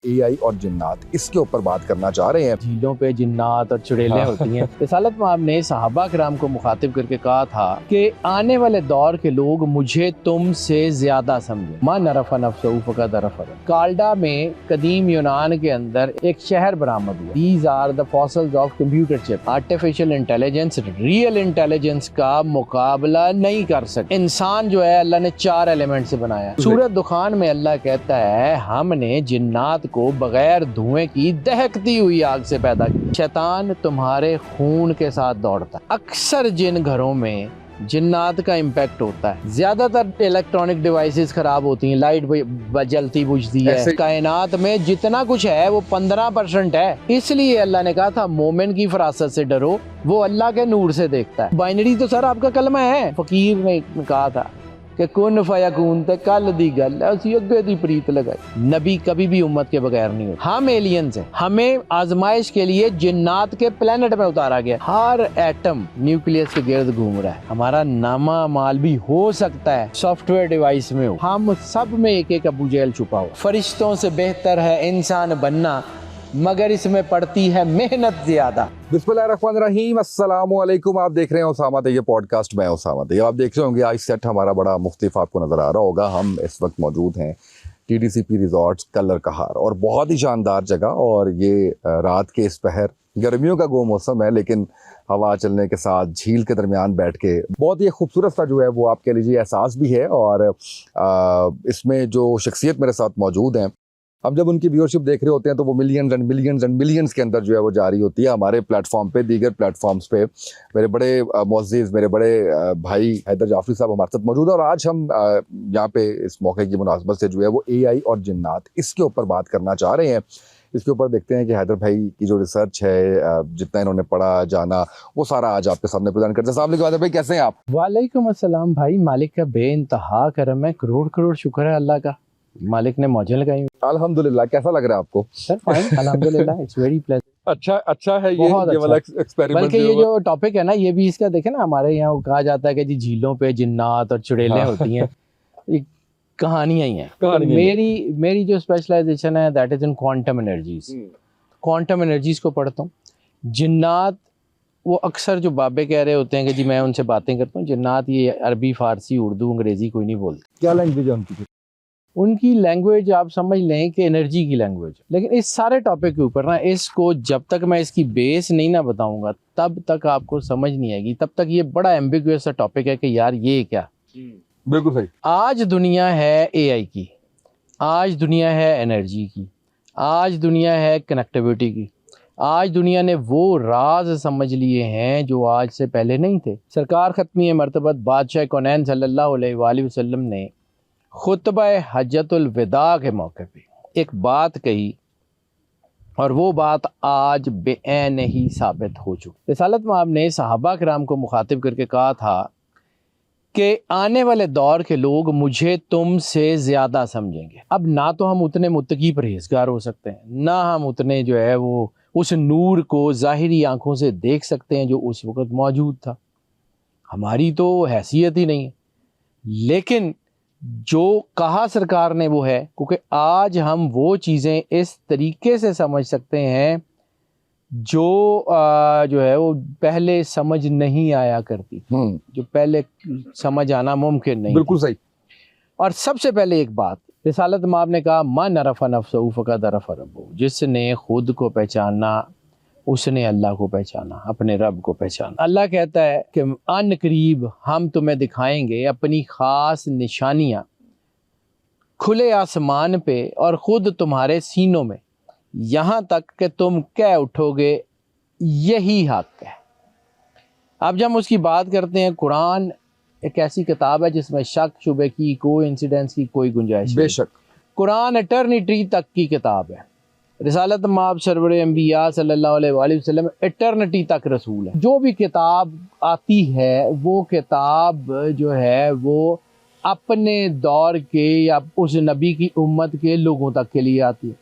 AI اور جنات، اس کے اوپر بات کرنا چاہ رہے ہیں۔ جھیلوں پہ جنات اور چڑیلیں ہوتی ہیں۔ رسالت مآب نے صحابہ کرام کو مخاطب کر کے کہا تھا کہ آنے والے دور کے لوگ مجھے تم سے زیادہ سمجھیں۔ من عرف نفسہ فقد عرف ربہ۔ کالڈا میں قدیم یونان کے اندر ایک شہر برآمد ہوا۔ These are the fossils of computer chip۔ Artificial intelligence real intelligence کا مقابلہ نہیں کر سکتے۔ انسان جو ہے اللہ نے 4 ایلیمنٹ سے بنایا۔ سورۃ دخان میں اللہ کہتا ہے ہم نے جنات کو بغیر دھوئیں کی دہکتی ہوئی آگ سے پیدا کیا۔ شیطان تمہارے خون کے ساتھ دوڑتا ہے۔ اکثر جن گھروں میں جنات کا امپیکٹ ہوتا ہے، زیادہ تر الیکٹرانک ڈیوائسز خراب ہوتی ہیں، لائٹ جلتی بجھتی ہے، کائنات میں جتنا کچھ ہے وہ 15% ہے۔ اس لیے اللہ نے کہا تھا مومن کی فراست سے ڈرو، وہ اللہ کے نور سے دیکھتا ہے۔ بائنری تو سر آپ کا کلمہ ہے۔ فقیر نے کہا تھا کہ کن فیکون تے کل دی گل اسی اگے دی پریت لگائی۔ نبی کبھی بھی امت کے بغیر نہیں ہوتا۔ ہم ایلینز ہیں، ہمیں آزمائش کے لیے جنات کے پلانٹ میں اتارا گیا۔ ہر ایٹم نیوکلیس کے گرد گھوم رہا ہے۔ ہمارا نامہ مال بھی ہو سکتا ہے سافٹ ویئر ڈیوائس میں ہو۔ ہم سب میں ایک ایک ابو جہل چھپا ہو۔ فرشتوں سے بہتر ہے انسان بننا، مگر اس میں پڑتی ہے محنت زیادہ۔ بسم اللہ الرحمن الرحیم، السلام علیکم۔ آپ دیکھ رہے ہیں اسامہ طیب پوڈ کاسٹ، میں اسامہ طیب۔ آپ دیکھ رہے ہوں گے آج سیٹ ہمارا بڑا مختلف آپ کو نظر آ رہا ہوگا۔ ہم اس وقت موجود ہیں TTCP ریزورٹس کلر کہار، اور بہت ہی شاندار جگہ، اور یہ رات کے اس پہر گرمیوں کا گو موسم ہے، لیکن ہوا چلنے کے ساتھ جھیل کے درمیان بیٹھ کے بہت ہی خوبصورت سا جو ہے وہ آپ کہہ لیجیے احساس بھی ہے۔ اور اس میں جو شخصیت میرے ساتھ موجود ہیں، ہم جب ان کی ویورشپ دیکھ رہے ہوتے ہیں تو وہ millions and millions and millions کے اندر جو ہے وہ جاری ہوتی ہے۔ ہمارے پلیٹ فارم پہ، دیگر پلیٹ فارمز پہ میرے بڑے معزز، میرے بڑے بھائی حیدر جعفری صاحب ہمارے ساتھ موجود ہے، اور آج ہم یہاں پہ اس موقع کی مناسبت سے جو ہے وہ AI اور جنات، اس کے اوپر بات کرنا چاہ رہے ہیں۔ اس کے اوپر دیکھتے ہیں کہ حیدر بھائی کی جو ریسرچ ہے، جتنا انہوں نے پڑھا جانا، وہ سارا آج آپ کے سامنے پریزنٹ کرتے ہیں۔ السلام علیکم حیدر بھائی، کیسے ہیں آپ؟ وعلیکم السلام بھائی، مالک کا بے انتہا کرم ہے، کروڑ کروڑ شکر ہے اللہ کا، مالک نے موجیں لگائی۔ الحمدللہ، کیسا لگ رہا ہے آپ کو؟ سر فائن الحمدللہ، اٹس ویری پلیزنٹ۔ اچھا ہے یہ والا ایکسپیریمنٹ۔ بلکہ یہ جو ٹاپک ہے نا، یہ بھی اس کا دیکھیں نا، ہمارے یہاں کہا جاتا ہے کہ جی جھیلوں پہ جنات اور چڑیلیں ہوتی ہیں، یہ کہانیاں ہی ہیں۔ میری جو اسپیشلائزیشن ہے that is in quantum energies. Quantum energies کو پڑھتا ہوں۔ جنات، وہ اکثر جو بابے کہہ رہے ہوتے ہیں کہ جی میں ان سے باتیں کرتا ہوں، جنات یہ عربی، فارسی، اردو، انگریزی کوئی نہیں بولتے۔ کیا لینگویج ہے ان کی؟ ان کی لینگویج آپ سمجھ لیں کہ انرجی کی لینگویج۔ لیکن اس سارے ٹاپک کے اوپر نا، اس کو جب تک میں اس کی بیس نہیں نہ بتاؤں گا تب تک آپ کو سمجھ نہیں آئے گی، تب تک یہ بڑا ایمبیگوئس سا ٹاپک ہے کہ یار یہ کیا۔ بالکل صحیح۔ آج دنیا ہے AI کی، آج دنیا ہے انرجی کی، آج دنیا ہے کنیکٹیوٹی کی، آج دنیا نے وہ راز سمجھ لیے ہیں جو آج سے پہلے نہیں تھے۔ سرکار ختمی مرتبت بادشاہ کونین صلی اللہ علیہ وآلہ وسلم نے خطبہ حجۃ الوداع کے موقع پہ ایک بات کہی، اور وہ بات آج بے عین ہی ثابت ہو چکی۔ رسالت مآب نے صحابہ کرام کو مخاطب کر کے کہا تھا کہ آنے والے دور کے لوگ مجھے تم سے زیادہ سمجھیں گے۔ اب نہ تو ہم اتنے متقی پرہیزگار ہو سکتے ہیں، نہ ہم اتنے جو ہے وہ اس نور کو ظاہری آنکھوں سے دیکھ سکتے ہیں جو اس وقت موجود تھا، ہماری تو حیثیت ہی نہیں ہے۔ لیکن جو کہا سرکار نے وہ ہے، کیونکہ آج ہم وہ چیزیں اس طریقے سے سمجھ سکتے ہیں جو ہے وہ پہلے سمجھ نہیں آیا کرتی، جو پہلے سمجھ آنا ممکن نہیں۔ بالکل صحیح۔ اور سب سے پہلے ایک بات رسالت مآب نے کہا، من عرف نفسہ فقد عرف ربہ۔ جس نے خود کو پہچانا اس نے اللہ کو پہچانا، اپنے رب کو پہچانا۔ اللہ کہتا ہے کہ ان قریب ہم تمہیں دکھائیں گے اپنی خاص نشانیاں کھلے آسمان پہ اور خود تمہارے سینوں میں، یہاں تک کہ تم کہہ اٹھو گے یہی حق ہے۔ اب جب ہم اس کی بات کرتے ہیں، قرآن ایک ایسی کتاب ہے جس میں شک شبے کی، کوئی انسیڈنس کی کوئی گنجائش نہیں۔ بے شک قرآن ایٹرنیٹی تک کی کتاب ہے۔ رسالت مآب سرور انبیاء صلی اللہ علیہ وآلہ وسلم ایٹرنیٹی تک رسول ہے۔ جو بھی کتاب آتی ہے وہ کتاب جو ہے وہ اپنے دور کے یا اس نبی کی امت کے لوگوں تک کے لیے آتی ہے۔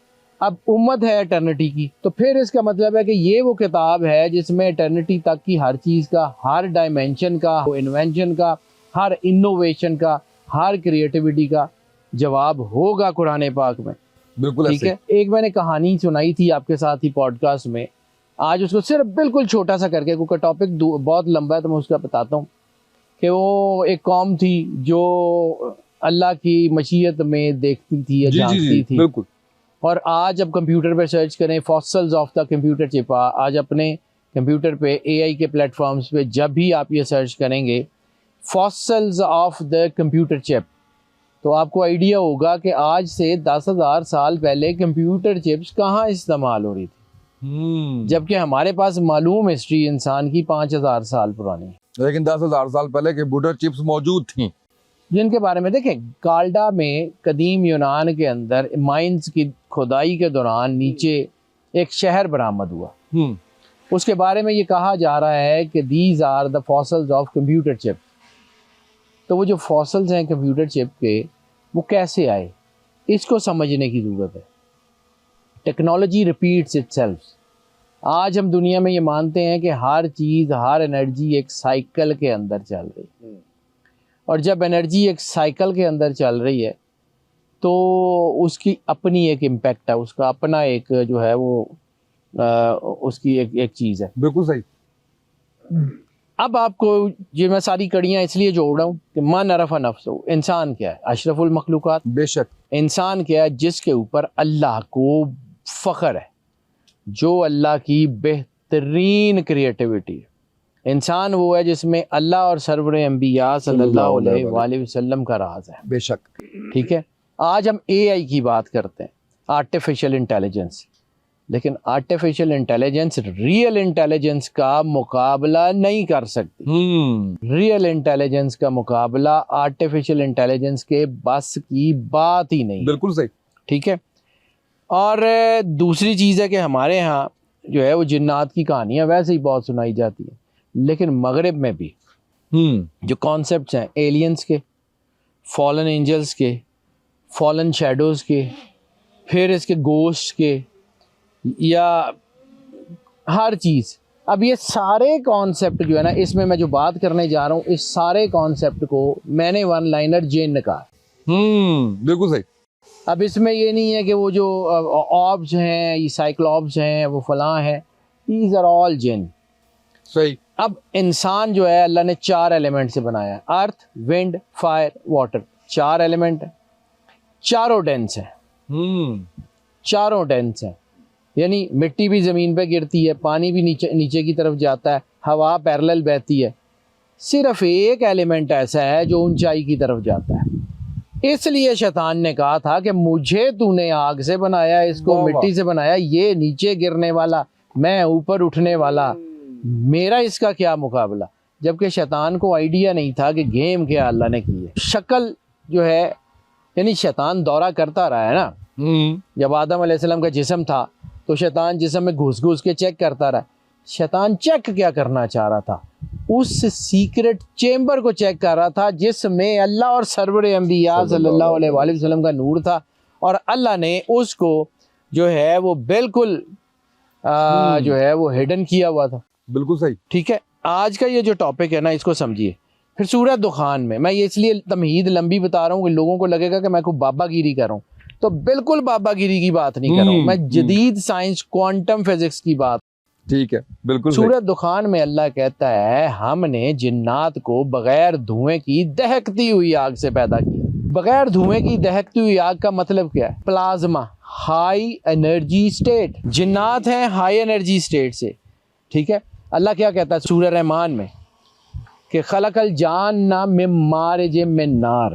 اب امت ہے ایٹرنیٹی کی، تو پھر اس کا مطلب ہے کہ یہ وہ کتاب ہے جس میں ایٹرنیٹی تک کی ہر چیز کا، ہر ڈائمینشن کا، انوینشن کا، ہر انوویشن کا، ہر کریٹیوٹی کا جواب ہوگا قرآن پاک میں۔ بالکل ٹھیک ہے. ایک میں نے کہانی سنائی تھی آپ کے ساتھ ہی پوڈ کاسٹ میں, آج اس کو صرف بالکل چھوٹا سا کر کے, کیونکہ ٹاپک بہت لمبا ہے تو میں اس کا بتاتا ہوں کہ وہ ایک قوم تھی جو اللہ کی مشیت میں دیکھتی تھی یا جانتی تھی. بالکل. اور آج اب کمپیوٹر پہ سرچ کریں فاسلز آف دا کمپیوٹر چپ, آج اپنے کمپیوٹر پہ اے آئی کے پلیٹ فارمز پہ جب بھی آپ یہ سرچ کریں گے fossils of the computer chip, تو آپ کو آئیڈیا ہوگا کہ آج سے 10,000 سال پہلے کمپیوٹر چپس کہاں استعمال ہو رہی تھی, جبکہ ہمارے پاس معلوم ہسٹری انسان کی 5,000 سال پرانی ہے. لیکن 10,000 سال پہلے کمپیوٹر چپس موجود تھیں, جن کے بارے میں دیکھیں کالڈا میں قدیم یونان کے اندر مائنز کی کھدائی کے دوران نیچے ایک شہر برآمد ہوا. اس کے بارے میں یہ کہا جا رہا ہے کہ these are the fossils of computer chip. تو وہ جو فاسلز ہیں کمپیوٹر چپ کے وہ کیسے آئے, اس کو سمجھنے کی ضرورت ہے. Technology repeats it self. آج ہم دنیا میں یہ مانتے ہیں کہ ہر چیز, ہر انرجی ایک سائیکل کے اندر چل رہی ہے, اور جب انرجی ایک سائیکل کے اندر چل رہی ہے تو اس کی اپنی ایک امپیکٹ ہے, اس کا اپنا ایک جو ہے وہ اس کی ایک چیز ہے. بالکل صحیح. اب آپ کو یہ میں ساری کڑیاں اس لیے جوڑ رہا ہوں کہ من عرف نفسہ, انسان کیا ہے, اشرف المخلوقات. بے شک. انسان کیا ہے, جس کے اوپر اللہ کو فخر ہے, جو اللہ کی بہترین کریٹیوٹی ہے. انسان وہ ہے جس میں اللہ اور سرور انبیاء صلی اللہ علیہ وآلہ وسلم کا راز ہے. بے شک. ٹھیک ہے. آج ہم اے آئی کی بات کرتے ہیں, آرٹیفیشل انٹیلیجنس, لیکن آرٹیفیشل انٹیلیجنس ریئل انٹیلیجنس کا مقابلہ نہیں کر سکتی. ریئل انٹیلیجنس کا مقابلہ آرٹیفیشل انٹیلیجنس کے بس کی بات ہی نہیں. بالکل صحیح. ٹھیک ہے. اور دوسری چیز ہے کہ ہمارے ہاں جو ہے وہ جنات کی کہانیاں ویسے ہی بہت سنائی جاتی ہیں, لیکن مغرب میں بھی جو کانسیپٹس ہیں ایلینز کے, فالن اینجلز کے, فالن شیڈوز کے, پھر اس کے گوسٹ کے, یا ہر چیز, اب یہ سارے کانسیپٹ جو ہے نا, اس میں جو بات کرنے جا رہا ہوں, اس سارے کانسیپٹ کو میں نے ون لائنر جن کہا. بالکل صحیح. اب اس میں یہ نہیں ہے کہ وہ جو آبز ہیں, یہ سائیکلوپس ہیں, وہ فلاں ہیں, دیز آر آل جن. صحیح. اب انسان جو ہے اللہ نے 4 ایلیمنٹ سے بنایا ہے, ارتھ, ونڈ, فائر, واٹر. 4 ایلیمنٹ ہیں, چاروں ڈینس ہیں. چاروں ڈینس ہیں, یعنی مٹی بھی زمین پہ گرتی ہے, پانی بھی نیچے کی طرف جاتا ہے, ہوا پیرلل بہتی ہے. صرف ایک ایلیمنٹ ایسا ہے جو اونچائی کی طرف جاتا ہے. اس لیے شیطان نے کہا تھا کہ مجھے تو نے آگ سے بنایا, اس کو مٹی سے بنایا, یہ نیچے گرنے والا, میں اوپر اٹھنے والا, میرا اس کا کیا مقابلہ. جبکہ شیطان کو آئیڈیا نہیں تھا کہ گیم کیا اللہ نے کی ہے. شکل جو ہے, یعنی شیطان دورہ کرتا رہا ہے نا. جب آدم علیہ السلام کا جسم تھا تو شیطان جسم میں گھس گھس کے چیک کرتا رہا. شیطان چیک کیا کرنا چاہ رہا تھا, اس سیکرٹ چیمبر کو چیک کر رہا تھا جس میں اللہ اور سرور انبیاء صلی اللہ علیہ وآلہ وسلم کا نور تھا, اور اللہ نے اس کو جو ہے وہ بالکل جو ہے وہ ہڈن کیا ہوا تھا. بالکل صحیح. ٹھیک ہے. آج کا یہ جو ٹاپک ہے نا, اس کو سمجھیے. پھر سورہ دخان میں یہ اس لیے تمہید لمبی بتا رہا ہوں کہ لوگوں کو لگے گا کہ میں کوئی بابا گیری کر رہا ہوں, تو بالکل بابا گیری کی بات نہیں کر رہا ہوں میں, جدید سائنس کوانٹم فزکس کی بات. ٹھیک ہے. بالکل. سورہ دخان میں اللہ کہتا ہے ہم نے جنات کو بغیر دھوئیں کی دہکتی ہوئی آگ سے پیدا کیا. بغیر دھوئیں کی دہکتی ہوئی آگ کا مطلب کیا ہے؟ Plasma, high energy state. جنات ہیں ہائی انرجی سٹیٹ سے. ٹھیک ہے. اللہ کیا کہتا ہے سورہ رحمان میں کہ خلق الجان من مارج من نار,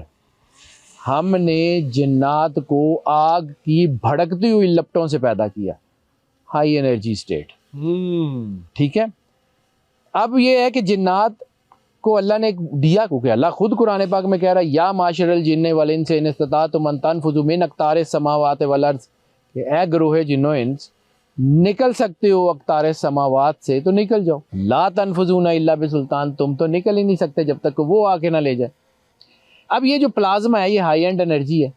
ہم نے جنات کو آگ کی بھڑکتی ہوئی لپٹوں سے پیدا کیا, ہائی انرجی سٹیٹ. ٹھیک ہے. اب یہ ہے کہ جنات کو اللہ نے ایک دیا, کیونکہ اللہ خود قرآن پاک میں کہہ رہا ہے یا معاشر الجن والانس ان استطعتم ان تنفذوا من اقطار السماوات والارض, کہ اے گروہ جن و انس نکل سکتے ہو اقطار السماوات سے تو نکل جاؤ, لا تنفذون الا بسلطان, تم تو نکل ہی نہیں سکتے جب تک کہ وہ آ کے نہ لے جائے. اب یہ جو پلازما ہے یہ ہائی اینڈ انرجی ہے,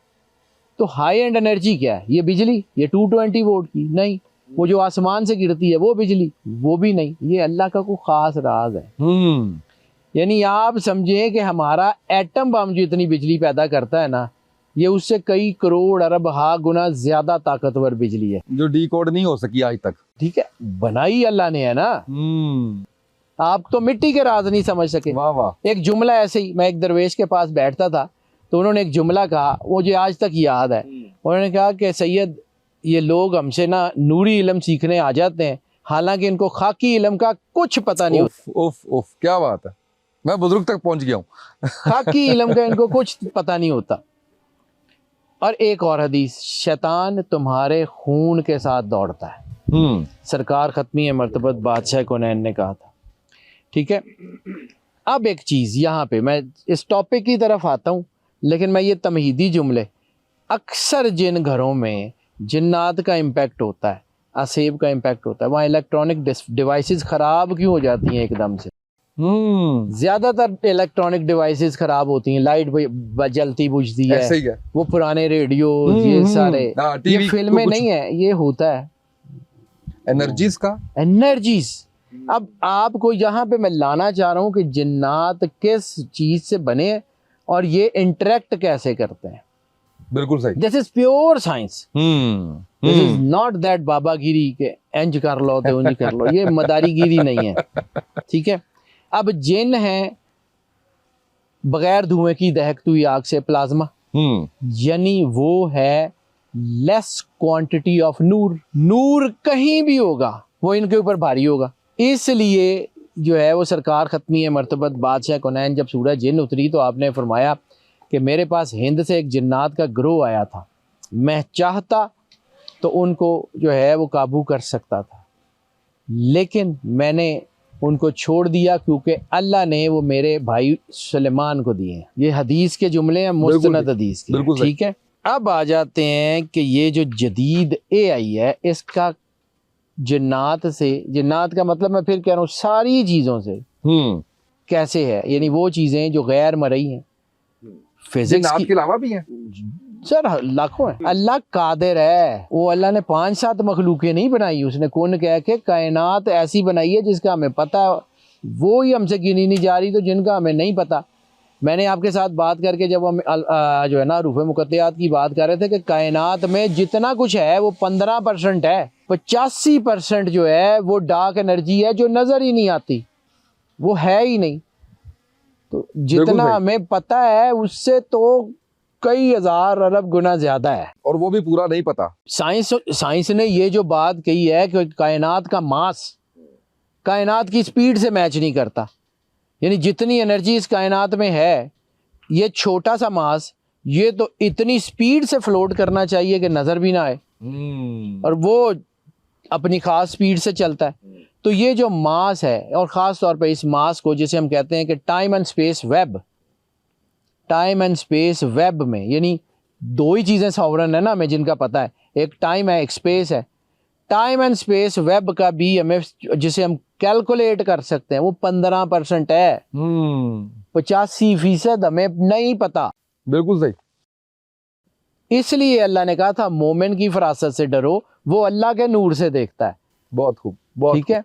تو ہائی اینڈ انرجی کیا ہے؟ یہ بجلی, یہ 220 وولٹ کی نہیں, وہ جو آسمان سے گرتی ہے وہ بجلی, وہ بھی نہیں, یہ اللہ کا کوئی خاص راز ہے. یعنی آپ سمجھیں کہ ہمارا ایٹم بم جو اتنی بجلی پیدا کرتا ہے نا, یہ اس سے کئی کروڑ ارب ہا گنا زیادہ طاقتور بجلی ہے جو ڈی کوڈ نہیں ہو سکی آج تک. ٹھیک ہے, بنائی اللہ نے ہے نا. آپ تو مٹی کے راز نہیں سمجھ سکے. واہ واہ. ایک جملہ ایسے ہی, میں ایک درویش کے پاس بیٹھتا تھا تو انہوں نے ایک جملہ کہا, مجھے آج تک یاد ہے. انہوں نے کہا کہ سید یہ لوگ ہم سے نا نوری علم سیکھنے آ جاتے ہیں, حالانکہ ان کو خاکی علم کا کچھ پتہ نہیں ہوتا. اوف کیا بات ہے, میں بزرگ تک پہنچ گیا ہوں. خاکی علم کا ان کو کچھ پتہ نہیں ہوتا. اور ایک اور حدیث, شیطان تمہارے خون کے ساتھ دوڑتا ہے, سرکار ختمی مرتبت بادشاہ کونین نے کہا تھا. ٹھیک ہے, اب ایک چیز یہاں پہ میں اس ٹاپک کی طرف آتا ہوں, لیکن میں یہ تمہیدی جملے, اکثر جن گھروں میں جنات کا امپیکٹ ہوتا ہے, اسیب کا امپیکٹ ہوتا ہے, وہاں الیکٹرانک ڈیوائسز خراب کیوں ہو جاتی ہیں ایک دم سے؟ زیادہ تر الیکٹرانک ڈیوائسز خراب ہوتی ہیں, لائٹ جلتی بجھتی ہے, ایسے ہی ہے. وہ پرانے ریڈیوز, یہ سارے, یہ فلمیں نہیں ہیں, یہ ہوتا ہے انرجیز کا, انرجیز. اب آپ کو یہاں پہ میں لانا چاہ رہا ہوں کہ جنات کس چیز سے بنے اور یہ انٹریکٹ کیسے کرتے ہیں. بالکل صحیح. This is pure science. This is not that بابا گیری کے انج کر لو تو انج کر لو, یہ مداری گیری نہیں ہے. ٹھیک ہے, اب جن ہیں بغیر دھوئیں کی دہکتی ہوئی آگ سے پلازما, یعنی وہ ہے لیس کوانٹٹی آف نور. نور کہیں بھی ہوگا وہ ان کے اوپر بھاری ہوگا. اس لیے جو ہے وہ سرکار ختمی مرتبت بادشاہ کونین جب سورہ جن اتری تو آپ نے فرمایا کہ میرے پاس ہند سے ایک جنات کا گروہ آیا تھا, میں چاہتا تو ان کو جو ہے وہ قابو کر سکتا تھا, لیکن میں نے ان کو چھوڑ دیا کیونکہ اللہ نے وہ میرے بھائی سلیمان کو دیے ہیں. یہ حدیث کے جملے ہیں, مستند حدیث کے. ٹھیک ہے, اب آ جاتے ہیں کہ یہ جو جدید اے آئی ہے اس کا جنات سے, جنات کا مطلب میں پھر کہہ رہا ہوں ساری چیزوں سے کیسے ہے, یعنی وہ چیزیں جو غیر مرئی ہیں. فزکس کے علاوہ بھی ہیں سر, لاکھوں ہیں. اللہ قادر ہے, وہ اللہ نے 5-7 مخلوقیں نہیں بنائی, اس نے کون کہہ کے کائنات ایسی بنائی ہے جس کا ہمیں پتہ ہے, وہی ہم سے گنی نہیں جا رہی, تو جن کا ہمیں نہیں پتہ. میں نے آپ کے ساتھ بات کر کے جب ہم جو ہے نا حروف مقطعات کی بات کر رہے تھے کہ کائنات میں جتنا کچھ ہے وہ 15% ہے, 85% جو ہے وہ ڈارک انرجی ہے جو نظر ہی نہیں آتی, وہ ہے ہی نہیں. تو جتنا ہمیں پتہ ہے اس سے تو کئی ہزار ارب گنا زیادہ ہے, اور وہ بھی پورا نہیں پتا. سائنس نے یہ جو بات کہی ہے کہ کائنات کا ماس کائنات کی سپیڈ سے میچ نہیں کرتا, یعنی جتنی انرجی اس کائنات میں ہے, یہ چھوٹا سا ماس یہ تو اتنی سپیڈ سے فلوٹ کرنا چاہیے کہ نظر بھی نہ آئے, اور وہ اپنی خاص سپیڈ سے چلتا ہے. تو یہ جو ماس ہے, اور خاص طور پہ اس ماس کو جسے ہم کہتے ہیں کہ time and space web, time and space web میں, یعنی 2 ہی چیزیں ساورن ہیں نا ہمیں جن کا پتہ ہے, ایک ٹائم ہے, ایک اسپیس ہے. ٹائم اینڈ اسپیس ویب کا بھی ہمیں جسے ہم کیلکولیٹ کر سکتے ہیں وہ 15% ہے, 85% ہمیں نہیں پتا. بالکل صحیح. اس لیے اللہ نے کہا تھا مومن کی فراست سے ڈرو, وہ اللہ کے نور سے دیکھتا ہے. بہت خوب, بہت ٹھیک ہے,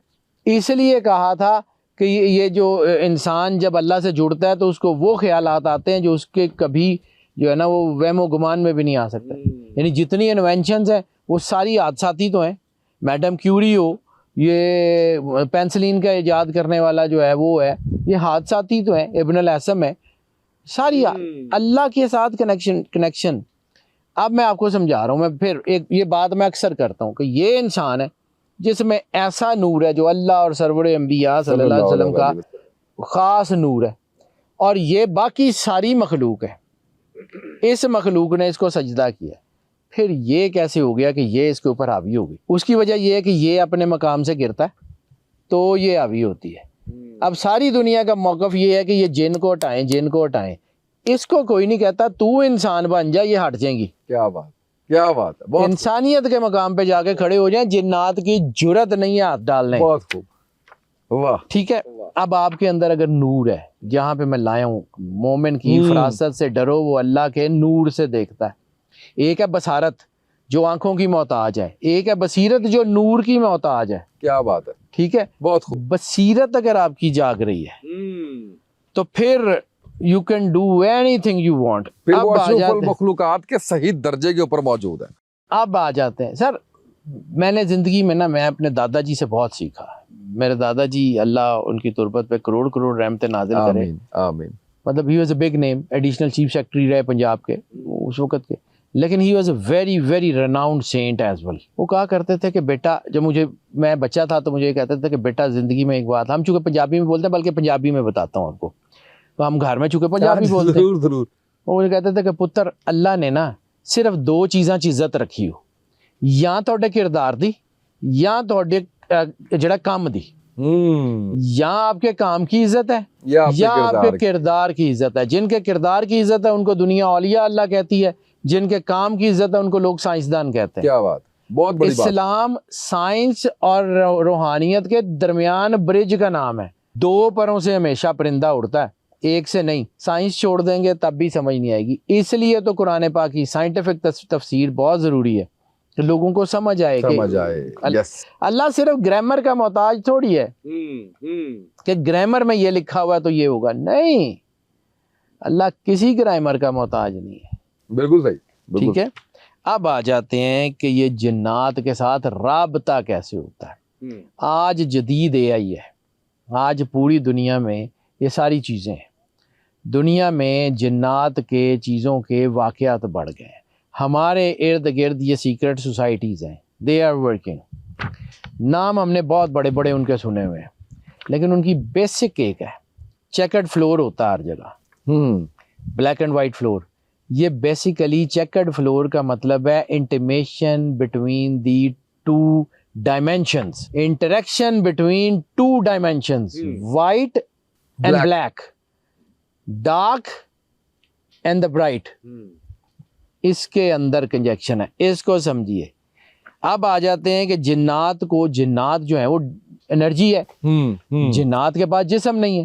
اس لیے کہا تھا کہ یہ جو انسان جب اللہ سے جڑتا ہے تو اس کو وہ خیالات آتے ہیں جو اس کے کبھی جو ہے نا وہ وہم و گمان میں بھی نہیں آ سکتے. یعنی جتنی انوینشنز ہیں وہ ساری حادثاتی تو ہیں. میڈم کیوری ہو, یہ پینسلین کا ایجاد کرنے والا جو ہے وہ ہے, یہ حادثاتی تو ہیں. ابن الاسم ہے, ساری اللہ کے ساتھ کنیکشن. اب میں آپ کو سمجھا رہا ہوں, میں پھر یہ بات میں اکثر کرتا ہوں کہ یہ انسان ہے جس میں ایسا نور ہے جو اللہ اور سرور انبیاء صلی اللہ علیہ وسلم کا خاص نور ہے, اور یہ باقی ساری مخلوق ہے. اس مخلوق نے اس کو سجدہ کیا, پھر یہ کیسے ہو گیا کہ یہ اس کے اوپر حاوی ہو گئی؟ اس کی وجہ یہ ہے کہ یہ اپنے مقام سے گرتا ہے تو یہ حاوی ہوتی ہے. اب ساری دنیا کا موقف یہ ہے کہ یہ جن کو ہٹائیں, جن کو ہٹائیں. اس کو کوئی نہیں کہتا تو انسان بن جا, یہ ہٹ جائیں گی. کیا بات, کیا بات ہے. انسانیت کے مقام پہ جا کے کھڑے ہو جائیں, جنات کی جرت نہیں ہے ہاتھ ڈالنے. بہت خوب, واہ. ٹھیک ہے, اب آپ کے اندر اگر نور ہے, جہاں پہ میں لایا ہوں مومن کی فراست سے ڈرو, وہ اللہ کے نور سے دیکھتا ہے. ایک ہے بصارت جو آنکھوں کی محتاج ہے, ایک ہے بصیرت جو نور کی محتاج ہے. کیا بات ہے. ٹھیک ہے, بہت خوب. بصیرت اگر آپ کی جاگ رہی ہے تو پھر you can do anything you want. پھر اب وہ آ اشرف جاتے ہیں، المخلوقات کے صحیح درجے کے اوپر موجود ہے. اب آ جاتے ہیں سر. میں نے زندگی میں نا، میں اپنے دادا جی سے بہت سیکھا. میرے دادا جی اللہ ان کی تربت پہ کروڑ کروڑ رحمتیں نازل کرے. آمین آمین. مطلب he was a big name, additional chief secretary رہے پنجاب کے اس وقت کے، لیکن he was a very very renowned saint as well. وہ کہا کرتے تھے کہ بیٹا، جب میں بچہ تھا تو مجھے یہ کہتے تھے کہ بیٹا زندگی میں ایک بات، ہم چونکہ پنجابی میں بولتے ہیں، بلکہ پنجابی میں بتاتا ہوں آپ کو، تو ہم گھر میں چونکہ پنجابی بولتے ہیں. ضرور ضرور. وہ مجھے کہتے تھے کہ پتر، اللہ نے نا صرف 2 چیزاں چ عزت رکھی ہو، یا تہاڈے کردار دی، یا تہاڈے جڑا کام دی. یا آپ کے کام کی عزت ہے، یا آپ کے کردار کی عزت ہے. جن کے کردار کی عزت ہے ان کو دنیا اولیاء اللہ کہتی ہے، جن کے کام کی عزت ہے ان کو لوگ سائنسدان کہتے ہیں. کیا بات، بہت بڑی بات. اسلام سائنس اور روحانیت کے درمیان برج کا نام ہے. 2 پروں سے ہمیشہ پرندہ اڑتا ہے، ایک سے نہیں. سائنس چھوڑ دیں گے تب بھی سمجھ نہیں آئے گی. اس لیے تو قرآن پاک کی سائنٹیفک تفسیر بہت ضروری ہے کہ لوگوں کو سمجھ آئے کہ اللہ صرف گرامر کا محتاج تھوڑی ہے کہ گرامر میں یہ لکھا ہوا ہے تو یہ ہوگا. نہیں، اللہ کسی گرامر کا محتاج نہیں ہے. بالکل صحیح. ٹھیک ہے. اب آ جاتے ہیں کہ یہ جنات کے ساتھ رابطہ کیسے ہوتا ہے. آج جدید AI ہے، آج پوری دنیا میں یہ ساری چیزیں ہیں. دنیا میں جنات کے چیزوں کے واقعات بڑھ گئے ہیں. ہمارے ارد گرد یہ سیکرٹ سوسائٹیز ہیں، دے آر ورکنگ. نام ہم نے بہت بڑے بڑے ان کے سنے ہوئے ہیں، لیکن ان کی بیسک ایک ہے، چیکرڈ فلور ہوتا ہے ہر جگہ، بلیک اینڈ وائٹ فلور. یہ بیسیکلی چیکرڈ فلور کا مطلب ہے intimation between the 2 dimensions, interaction between 2 dimensions, white and black, dark and the bright. اس کے اندر کنجیکشن ہے، اس کو سمجھیے. اب آ جاتے ہیں کہ جنات جو ہیں وہ انرجی ہے. جنات کے پاس جسم نہیں ہے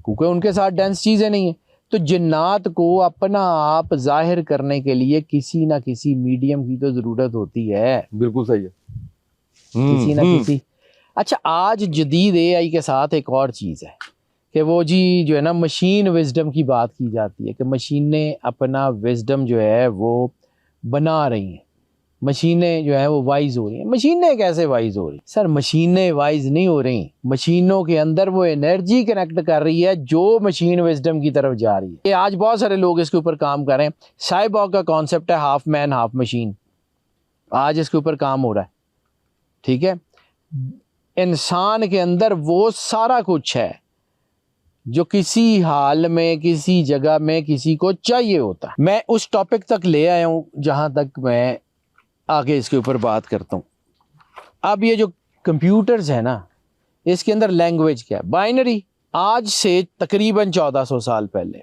کیونکہ ان کے ساتھ ڈینس چیزیں نہیں ہیں. تو جنات کو اپنا آپ ظاہر کرنے کے لیے کسی نہ کسی میڈیم کی تو ضرورت ہوتی ہے. بالکل صحیح ہے. کسی نہ کسی. اچھا، آج جدید AI کے ساتھ ایک اور چیز ہے کہ وہ جو ہے نا مشین وزڈم کی بات کی جاتی ہے کہ مشینیں اپنا وزڈم جو ہے وہ بنا رہی ہیں. مشینیں جو ہیں وہ وائز ہو رہی ہیں. مشینیں کیسے وائز ہو رہی ہیں؟ سر مشینیں وائز نہیں ہو رہی، مشینوں کے اندر وہ انرجی کنیکٹ کر رہی ہے جو مشین وزڈم کی طرف جا رہی ہے. یہ آج بہت سارے لوگ اس کے اوپر کام کر رہے ہیں. سائبورگ کا کانسیپٹ ہے ہاف مین ہاف مشین، آج اس کے اوپر کام ہو رہا ہے. ٹھیک ہے. انسان کے اندر وہ سارا کچھ ہے جو کسی حال میں کسی جگہ میں کسی کو چاہیے ہوتا ہے. میں اس ٹاپک تک لے آیا ہوں جہاں تک میں آگے اس کے اوپر بات کرتا ہوں. اب یہ جو کمپیوٹرز ہیں نا، اس کے اندر لینگویج کیا ہے؟ بائنری. آج سے تقریباً 1400 سال پہلے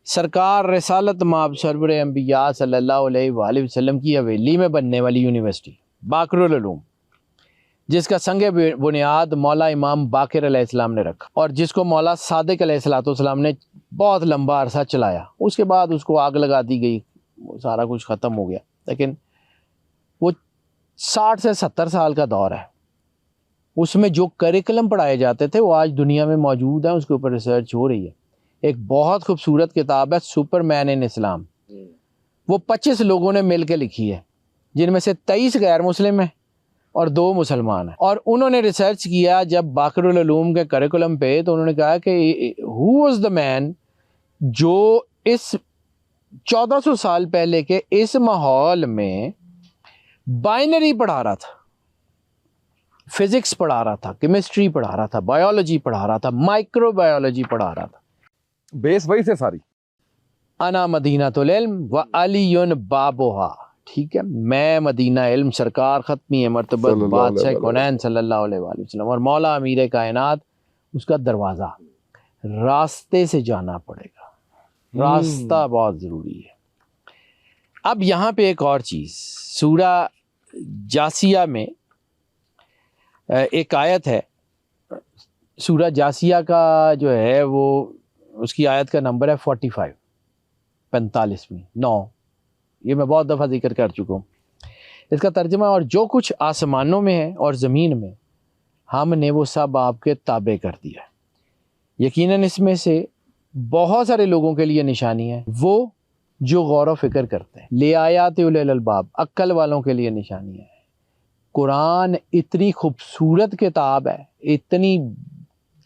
سرکار رسالت مآب سرور انبیاء صلی اللہ علیہ وآلہ وسلم کی حویلی میں بننے والی یونیورسٹی باقر العلوم، جس کا سنگ بنیاد مولا امام باقر علیہ السلام نے رکھا اور جس کو مولا صادق علیہ السلام نے بہت لمبا عرصہ چلایا. اس کے بعد اس کو آگ لگا دی گئی، سارا کچھ ختم ہو گیا. لیکن وہ 60 سے 70 سال کا دور ہے. اس میں جو کریکلم پڑھائے جاتے تھے وہ آج دنیا میں موجود ہیں، اس کے اوپر ریسرچ ہو رہی ہے. ایک بہت خوبصورت کتاب ہے سپر مین ان اسلام، وہ 25 لوگوں نے مل کے لکھی ہے، جن میں سے 23 غیر مسلم ہیں اور 2 مسلمان ہیں. اور انہوں نے ریسرچ کیا جب باقر العلوم کے کریکولم پہ، تو انہوں نے کہا کہ ہو واز دا مین جو اس 1400 سال پہلے کے اس ماحول میں بائنری پڑھا رہا تھا، فزکس پڑھا رہا تھا، کیمسٹری پڑھا رہا تھا، بایولوجی پڑھا رہا تھا، مائکرو بایولوجی پڑھا رہا تھا. بیس وہی سے ساری. انا مدینۃ العلم و علی بابوہا. ٹھیک ہے، میں مدینہ علم، سرکار ختمی مرتبت بادشاہ کونین صلی اللہ علیہ وآلہ وسلم اور مولا امیر کائنات اس کا دروازہ. راستے سے جانا پڑے گا، راستہ بہت ضروری ہے. اب یہاں پہ ایک اور چیز، سورہ جاسیہ میں ایک آیت ہے. سورہ جاسیہ کا جو ہے وہ اس کی آیت کا نمبر ہے 45، 9. یہ میں بہت دفعہ ذکر کر چکا ہوں. اس کا ترجمہ، اور جو کچھ آسمانوں میں ہے اور زمین میں ہم نے وہ سب آپ کے تابع کر دیا. یقیناً اس میں سے بہت سارے لوگوں کے لیے نشانی ہے، وہ جو غور و فکر کرتے ہیں. لے آیات اولی الالباب، عقل والوں کے لیے نشانی ہے. قرآن اتنی خوبصورت کتاب ہے، اتنی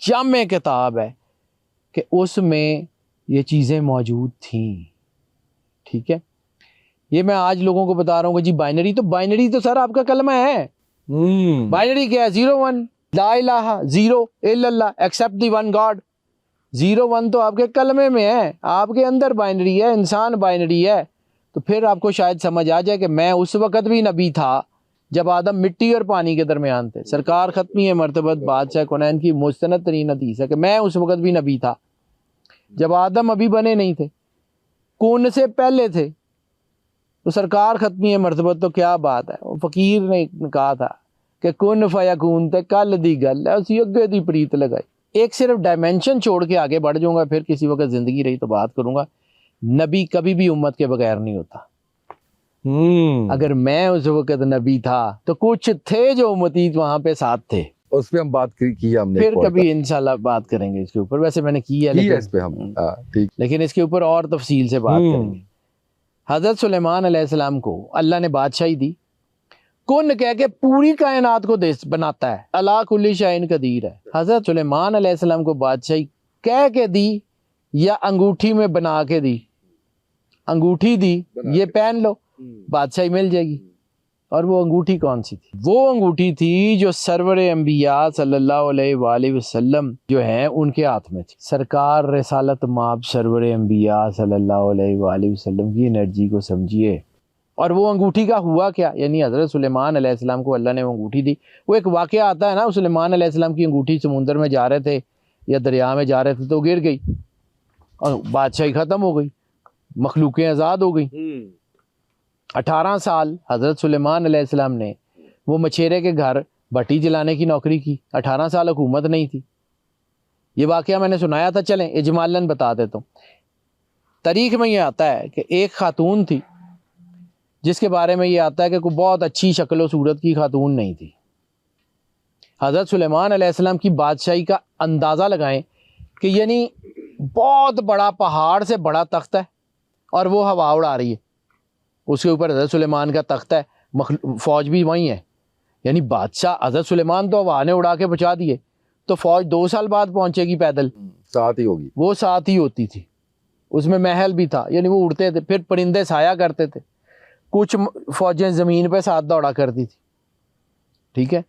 جامع کتاب ہے کہ اس میں یہ چیزیں موجود تھیں. ٹھیک ہے، یہ میں آج لوگوں کو بتا رہا ہوں کہ جی بائنری تو سر آپ کا کلمہ ہے. بائنری کیا ہے؟ 0 1، لا الہ 0 الا اللہ ایکسپٹ دی ون گاڈ. 0 1 تو آپ کے کلمے میں ہے، آپ کے اندر بائنری ہے، انسان بائنری ہے. تو پھر آپ کو شاید سمجھ آ جائے کہ میں اس وقت بھی نبی تھا جب آدم مٹی اور پانی کے درمیان تھے. سرکار ختمی مرتبت بادشاہ کونین کی مستند ترین حدیث ہے کہ میں اس وقت بھی نبی تھا جب آدم ابھی بنے نہیں تھے، کون سے پہلے تھے. تو سرکار ختمی مرتبت تو کیا بات ہے. وہ فقیر نے کہا تھا کہ کن فیکون تے کل دی گل ہے، اسی اگے دی پریت لگائی. ایک صرف ڈائمینشن چھوڑ کے آگے بڑھ جاؤں گا، پھر کسی وقت زندگی رہی تو بات کروں گا. نبی کبھی بھی امت کے بغیر نہیں ہوتا. اگر میں اس وقت نبی تھا تو کچھ تھے جو امتی وہاں پہ ساتھ تھے. اس پہ ہم بات کی ہم نے، پھر کبھی انشاءاللہ بات کریں گے اس کے اوپر. ویسے میں نے کی ہے اس پہ ہم ٹھیک، لیکن اس کے اوپر اور تفصیل سے بات کریں گے. حضرت سلیمان علیہ السلام کو اللہ نے بادشاہی دی. کن کہہ کے پوری کائنات کو بناتا ہے، اللہ کل شیء قدیر ہے. حضرت سلیمان علیہ السلام کو بادشاہی کہہ کے دی یا انگوٹھی میں بنا کے دی؟ انگوٹھی دی، یہ پہن لو بادشاہی مل جائے گی. اور وہ انگوٹھی کون سی تھی؟ وہ انگوٹھی تھی جو سرور انبیاء صلی اللہ علیہ وآلہ وسلم جو ہیں ان کے ہاتھ میں تھی. سرکار رسالت مآب سرور انبیاء صلی اللہ علیہ وآلہ وسلم کی انرجی کو سمجھیے. اور وہ انگوٹھی کا ہوا کیا؟ یعنی حضرت سلیمان علیہ السلام کو اللہ نے وہ انگوٹھی دی. وہ ایک واقعہ آتا ہے نا، سلیمان علیہ السلام کی انگوٹھی سمندر میں جا رہے تھے یا دریا میں جا رہے تھے تو گر گئی اور بادشاہی ختم ہو گئی، مخلوقیں آزاد ہو گئی. 18 سال حضرت سلیمان علیہ السلام نے وہ مچھیرے کے گھر بھٹی جلانے کی نوکری کی. 18 سال حکومت نہیں تھی. یہ واقعہ میں نے سنایا تھا، چلیں اجمالاً بتا دیتا ہوں. تاریخ میں یہ آتا ہے کہ ایک خاتون تھی جس کے بارے میں یہ آتا ہے کہ کوئی بہت اچھی شکل و صورت کی خاتون نہیں تھی. حضرت سلیمان علیہ السلام کی بادشاہی کا اندازہ لگائیں کہ یعنی بہت بڑا پہاڑ سے بڑا تخت ہے اور وہ ہوا اڑا رہی ہے. اس کے اوپر حضرت سلیمان کا تخت ہے، فوج بھی وہیں ہے. یعنی بادشاہ حضرت سلیمان تو ہوا نے اڑا کے پہنچا دیے، تو فوج 2 سال بعد پہنچے گی پیدل، ساتھ ہی ہوگی. وہ ساتھ ہی ہوتی تھی. اس میں محل بھی تھا، یعنی وہ اڑتے تھے. پھر پرندے سایہ کرتے تھے. کچھ فوجیں زمین پہ ساتھ دوڑا کرتی تھی. ٹھیک ہے،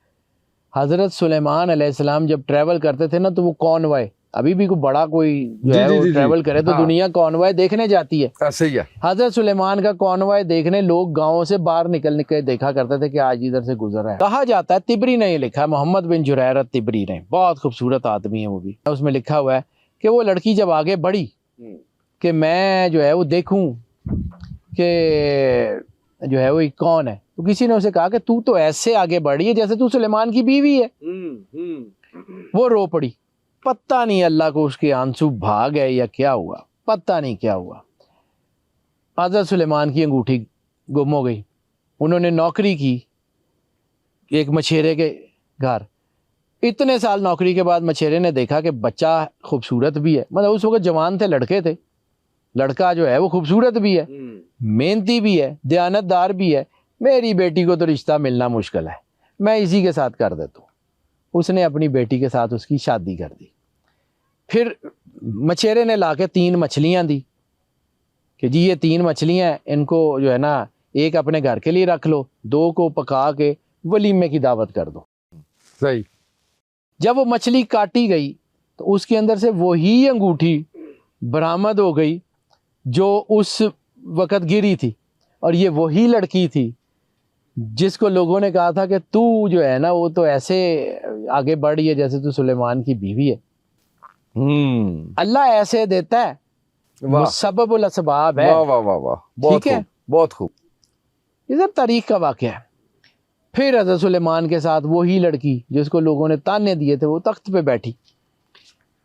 حضرت سلیمان علیہ السلام جب ٹریول کرتے تھے نا تو وہ کانوائے، ابھی بھی کوئی بڑا کوئی جو ہے وہ ٹریول کرے تو دنیا کانوائے دیکھنے جاتی ہے. ایسے ہی ہے. حضرت سلیمان کا کانوائے دیکھنے لوگ گاؤں سے باہر نکل کے دیکھا کرتے تھے کہ آج ادھر سے گزر رہا ہے. کہا جاتا ہے، طبری نے یہ لکھا ہے، محمد بن جریر طبری نے، بہت خوبصورت آدمی ہے وہ بھی، اس میں لکھا ہوا ہے کہ وہ لڑکی جب آگے بڑھی کہ میں جو ہے وہ دیکھوں کہ جو ہے وہ کون ہے، تو کسی نے اسے کہا کہ تو ایسے آگے بڑھی ہے جیسے تو سلیمان کی بیوی ہے. وہ رو پڑی. پتہ نہیں اللہ کو اس کے آنسو بھاگ گئے یا کیا ہوا، پتہ نہیں کیا ہوا. حضرت سلیمان کی انگوٹھی گم ہو گئی. انہوں نے نوکری کی ایک مچھیرے کے گھر. اتنے سال نوکری کے بعد مچھیرے نے دیکھا کہ بچہ خوبصورت بھی ہے، مطلب اس وقت جوان تھے، لڑکے تھے. لڑکا جو ہے وہ خوبصورت بھی ہے، محنتی بھی ہے، دیانتدار بھی ہے. میری بیٹی کو تو رشتہ ملنا مشکل ہے، میں اسی کے ساتھ کر دیتا ہوں. اس نے اپنی بیٹی کے ساتھ اس کی شادی کر دی. پھر مچھیرے نے لا کے 3 مچھلیاں دی کہ جی یہ 3 مچھلیاں ہیں، ان کو جو ہے نا ایک اپنے گھر کے لیے رکھ لو، 2 کو پکا کے ولیمے کی دعوت کر دو. صحیح. جب وہ مچھلی کاٹی گئی تو اس کے اندر سے وہی انگوٹھی برآمد ہو گئی جو اس وقت گری تھی. اور یہ وہی لڑکی تھی جس کو لوگوں نے کہا تھا کہ تو جو ہے نا وہ تو ایسے آگے بڑھ رہی ہے جیسے تو سلیمان کی بیوی ہے. اللہ ایسے دیتا ہے، مسبب الاسباب ہے. واہ واہ واہ واہ، بہت ٹھیک ہے، خوب، بہت خوب. ادھر تاریخ کا واقعہ ہے. پھر حضرت سلیمان کے ساتھ وہی لڑکی جس کو لوگوں نے تانے دیے تھے وہ تخت پہ بیٹھی.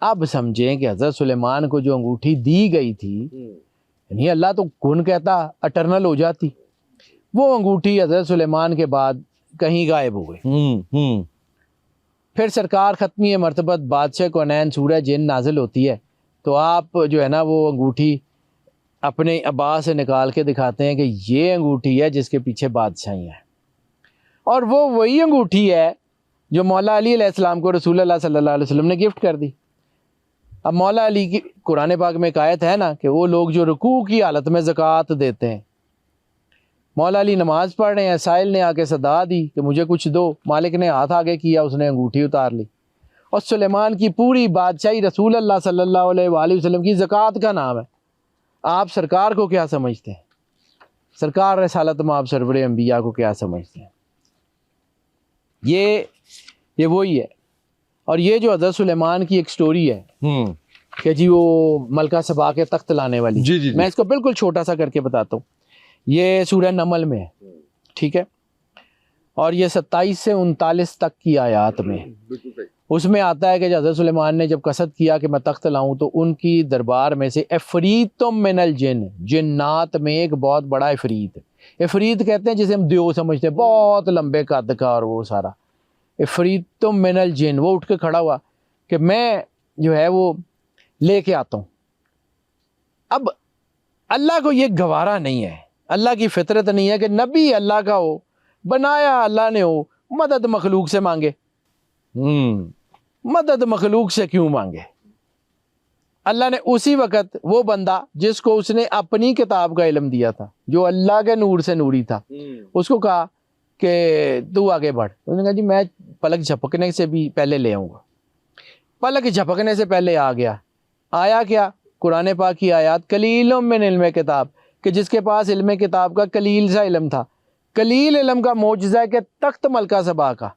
اب سمجھیں کہ حضرت سلیمان کو جو انگوٹھی دی گئی تھی، یعنی اللہ تو کون کہتا اٹرنل ہو جاتی. وہ انگوٹھی حضرت سلیمان کے بعد کہیں غائب ہو گئی. پھر سرکار ختمی مرتبت بادشاہ کونین سورہ جن نازل ہوتی ہے تو آپ جو ہے نا وہ انگوٹھی اپنے ابا سے نکال کے دکھاتے ہیں کہ یہ انگوٹھی ہے جس کے پیچھے بادشاہی ہیں، اور وہ وہی انگوٹھی ہے جو مولا علی علیہ السلام کو رسول اللہ صلی اللہ علیہ وسلم نے گفٹ کر دی۔ اب مولا علی کی قرآن پاک میں ایک آیت ہے نا کہ وہ لوگ جو رکوع کی حالت میں زکوٰۃ دیتے ہیں، مولا علی نماز پڑھ رہے ہیں، سائل نے آ کے صدا دی کہ مجھے کچھ دو، مالک نے ہاتھ آگے کیا، اس نے انگوٹھی اتار لی، اور سلیمان کی پوری بادشاہی رسول اللہ صلی اللہ علیہ وآلہ وسلم کی زکوٰۃ کا نام ہے۔ آپ سرکار کو کیا سمجھتے ہیں؟ سرکار رسالت مآب سرور انبیاء کو کیا سمجھتے ہیں؟ یہ وہی ہے۔ اور یہ جو حضرت سلیمان کی ایک سٹوری ہے کہ جی وہ ملکہ سبا کے تخت لانے والی، جی میں اس کو بالکل چھوٹا سا کر کے بتاتا ہوں۔ یہ سورہ نمل میں ہے، ٹھیک ہے، اور یہ 27 سے 39 تک کی آیات میں، اس میں آتا ہے کہ حضرت سلیمان نے جب قصد کیا کہ میں تخت لاؤں تو ان کی دربار میں سے عفریت من الجن، جنات میں ایک بہت بڑا عفریت، عفریت کہتے ہیں جسے ہم دیو سمجھتے ہیں، بہت لمبے قد کا اور وہ سارا، عفریت من الجن، وہ اٹھ کے کھڑا ہوا کہ میں جو ہے وہ لے کے آتا ہوں۔ اب اللہ کو یہ گوارا نہیں ہے، اللہ کی فطرت نہیں ہے کہ نبی اللہ کا ہو، بنایا اللہ نے ہو، مدد مخلوق سے مانگے۔ مدد مخلوق سے کیوں مانگے؟ اللہ نے اسی وقت وہ بندہ جس کو اس نے اپنی کتاب کا علم دیا تھا، جو اللہ کے نور سے نوری تھا، اس کو کہا کہ تو آگے بڑھ۔ اس نے کہا جی میں پلک جھپکنے سے بھی پہلے لے آؤں گا۔ پلک جھپکنے سے پہلے آ گیا۔ آیا کیا؟ قرآن پاک کی آیات، قلیل من علم کتاب، کہ جس کے پاس علم کتاب کا قلیل سا علم تھا، قلیل علم کا معجزہ ہے کہ تخت ملکہ سبا کا۔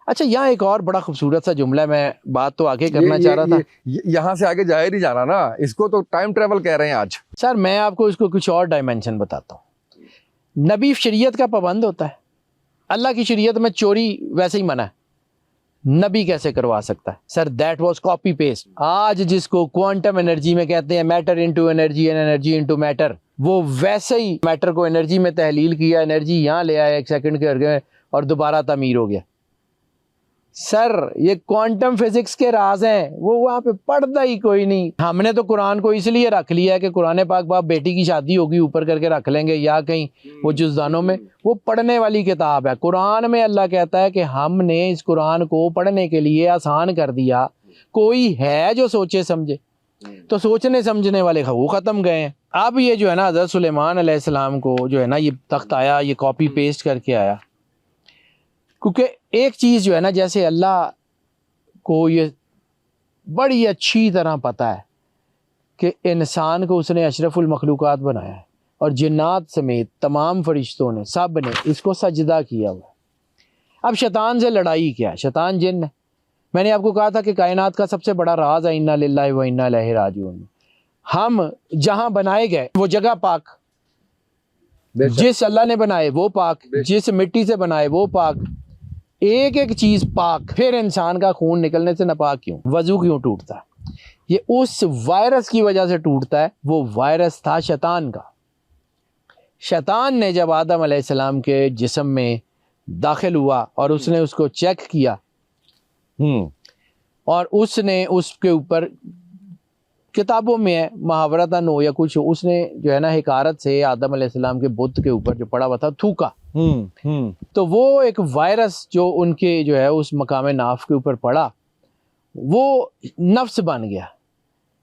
اچھا یہاں ایک اور بڑا خوبصورت سا جملہ، میں بات تو آگے کرنا چاہ رہا تھا، یہاں سے آگے جایا نہیں جانا نا، اس کو تو ٹائم ٹریول کہہ رہے ہیں آج۔ سر میں آپ کو اس کو کچھ اور ڈائمینشن بتاتا ہوں۔ نبی شریعت کا پابند ہوتا ہے، اللہ کی شریعت میں چوری ویسے ہی منع ہے، نبی کیسے کروا سکتا ہے؟ Sir that was copy paste. آج جس کو کوانٹم انرجی میں کہتے ہیں، matter into energy and energy into matter, وہ ویسے ہی میٹر کو انرجی میں تحلیل کیا، انرجی یہاں لے آیا 1 سیکنڈ کے ارگے اور دوبارہ تعمیر ہو گیا۔ سر یہ کوانٹم فزکس کے راز ہیں، وہ وہاں پہ پڑھتا ہی کوئی نہیں۔ ہم نے تو قرآن کو اس لیے رکھ لیا ہے کہ قرآن پاک باپ بیٹی کی شادی ہوگی اوپر کر کے رکھ لیں گے یا کہیں وہ جزدانوں میں، وہ پڑھنے والی کتاب ہے۔ قرآن میں اللہ کہتا ہے کہ ہم نے اس قرآن کو پڑھنے کے لیے آسان کر دیا، کوئی ہے جو سوچے سمجھے؟ تو سوچنے سمجھنے والے وہ ختم گئے ہیں۔ اب یہ جو ہے نا حضرت سلیمان علیہ السلام کو جو ہے نا یہ تخت آیا، یہ کاپی پیسٹ کر کے آیا، کیونکہ ایک چیز جو ہے نا، جیسے اللہ کو یہ بڑی اچھی طرح پتہ ہے کہ انسان کو اس نے اشرف المخلوقات بنایا ہے، اور جنات سمیت تمام فرشتوں نے، سب نے اس کو سجدہ کیا ہوا۔ اب شیطان سے لڑائی کیا ہے؟ شیطان جن ہے۔ میں نے آپ کو کہا تھا کہ کائنات کا سب سے بڑا راز ہے انا للہ و انا الیہ راجعون۔ ہم جہاں بنائے گئے وہ جگہ پاک، جس اللہ نے بنائے وہ پاک، جس مٹی سے بنائے وہ پاک، ایک ایک چیز پاک۔ پھر انسان کا خون نکلنے سے ناپاک کیوں؟ وضو کیوں ٹوٹتا ہے؟ یہ اس وائرس کی وجہ سے ٹوٹتا ہے۔ وہ وائرس تھا شیطان کا۔ شیطان نے جب آدم علیہ السلام کے جسم میں داخل ہوا اور اس نے اس کو چیک کیا، اور اس نے اس کے اوپر، کتابوں میں ہے محاورتاً ہو یا کچھ، اس نے جو ہے نا حکارت سے آدم علیہ السلام کے بت کے اوپر جو پڑا ہوا تھا تھوکا، تو وہ ایک وائرس جو ان کے جو ہے اس مقام ناف کے اوپر پڑا، وہ نفس بن گیا،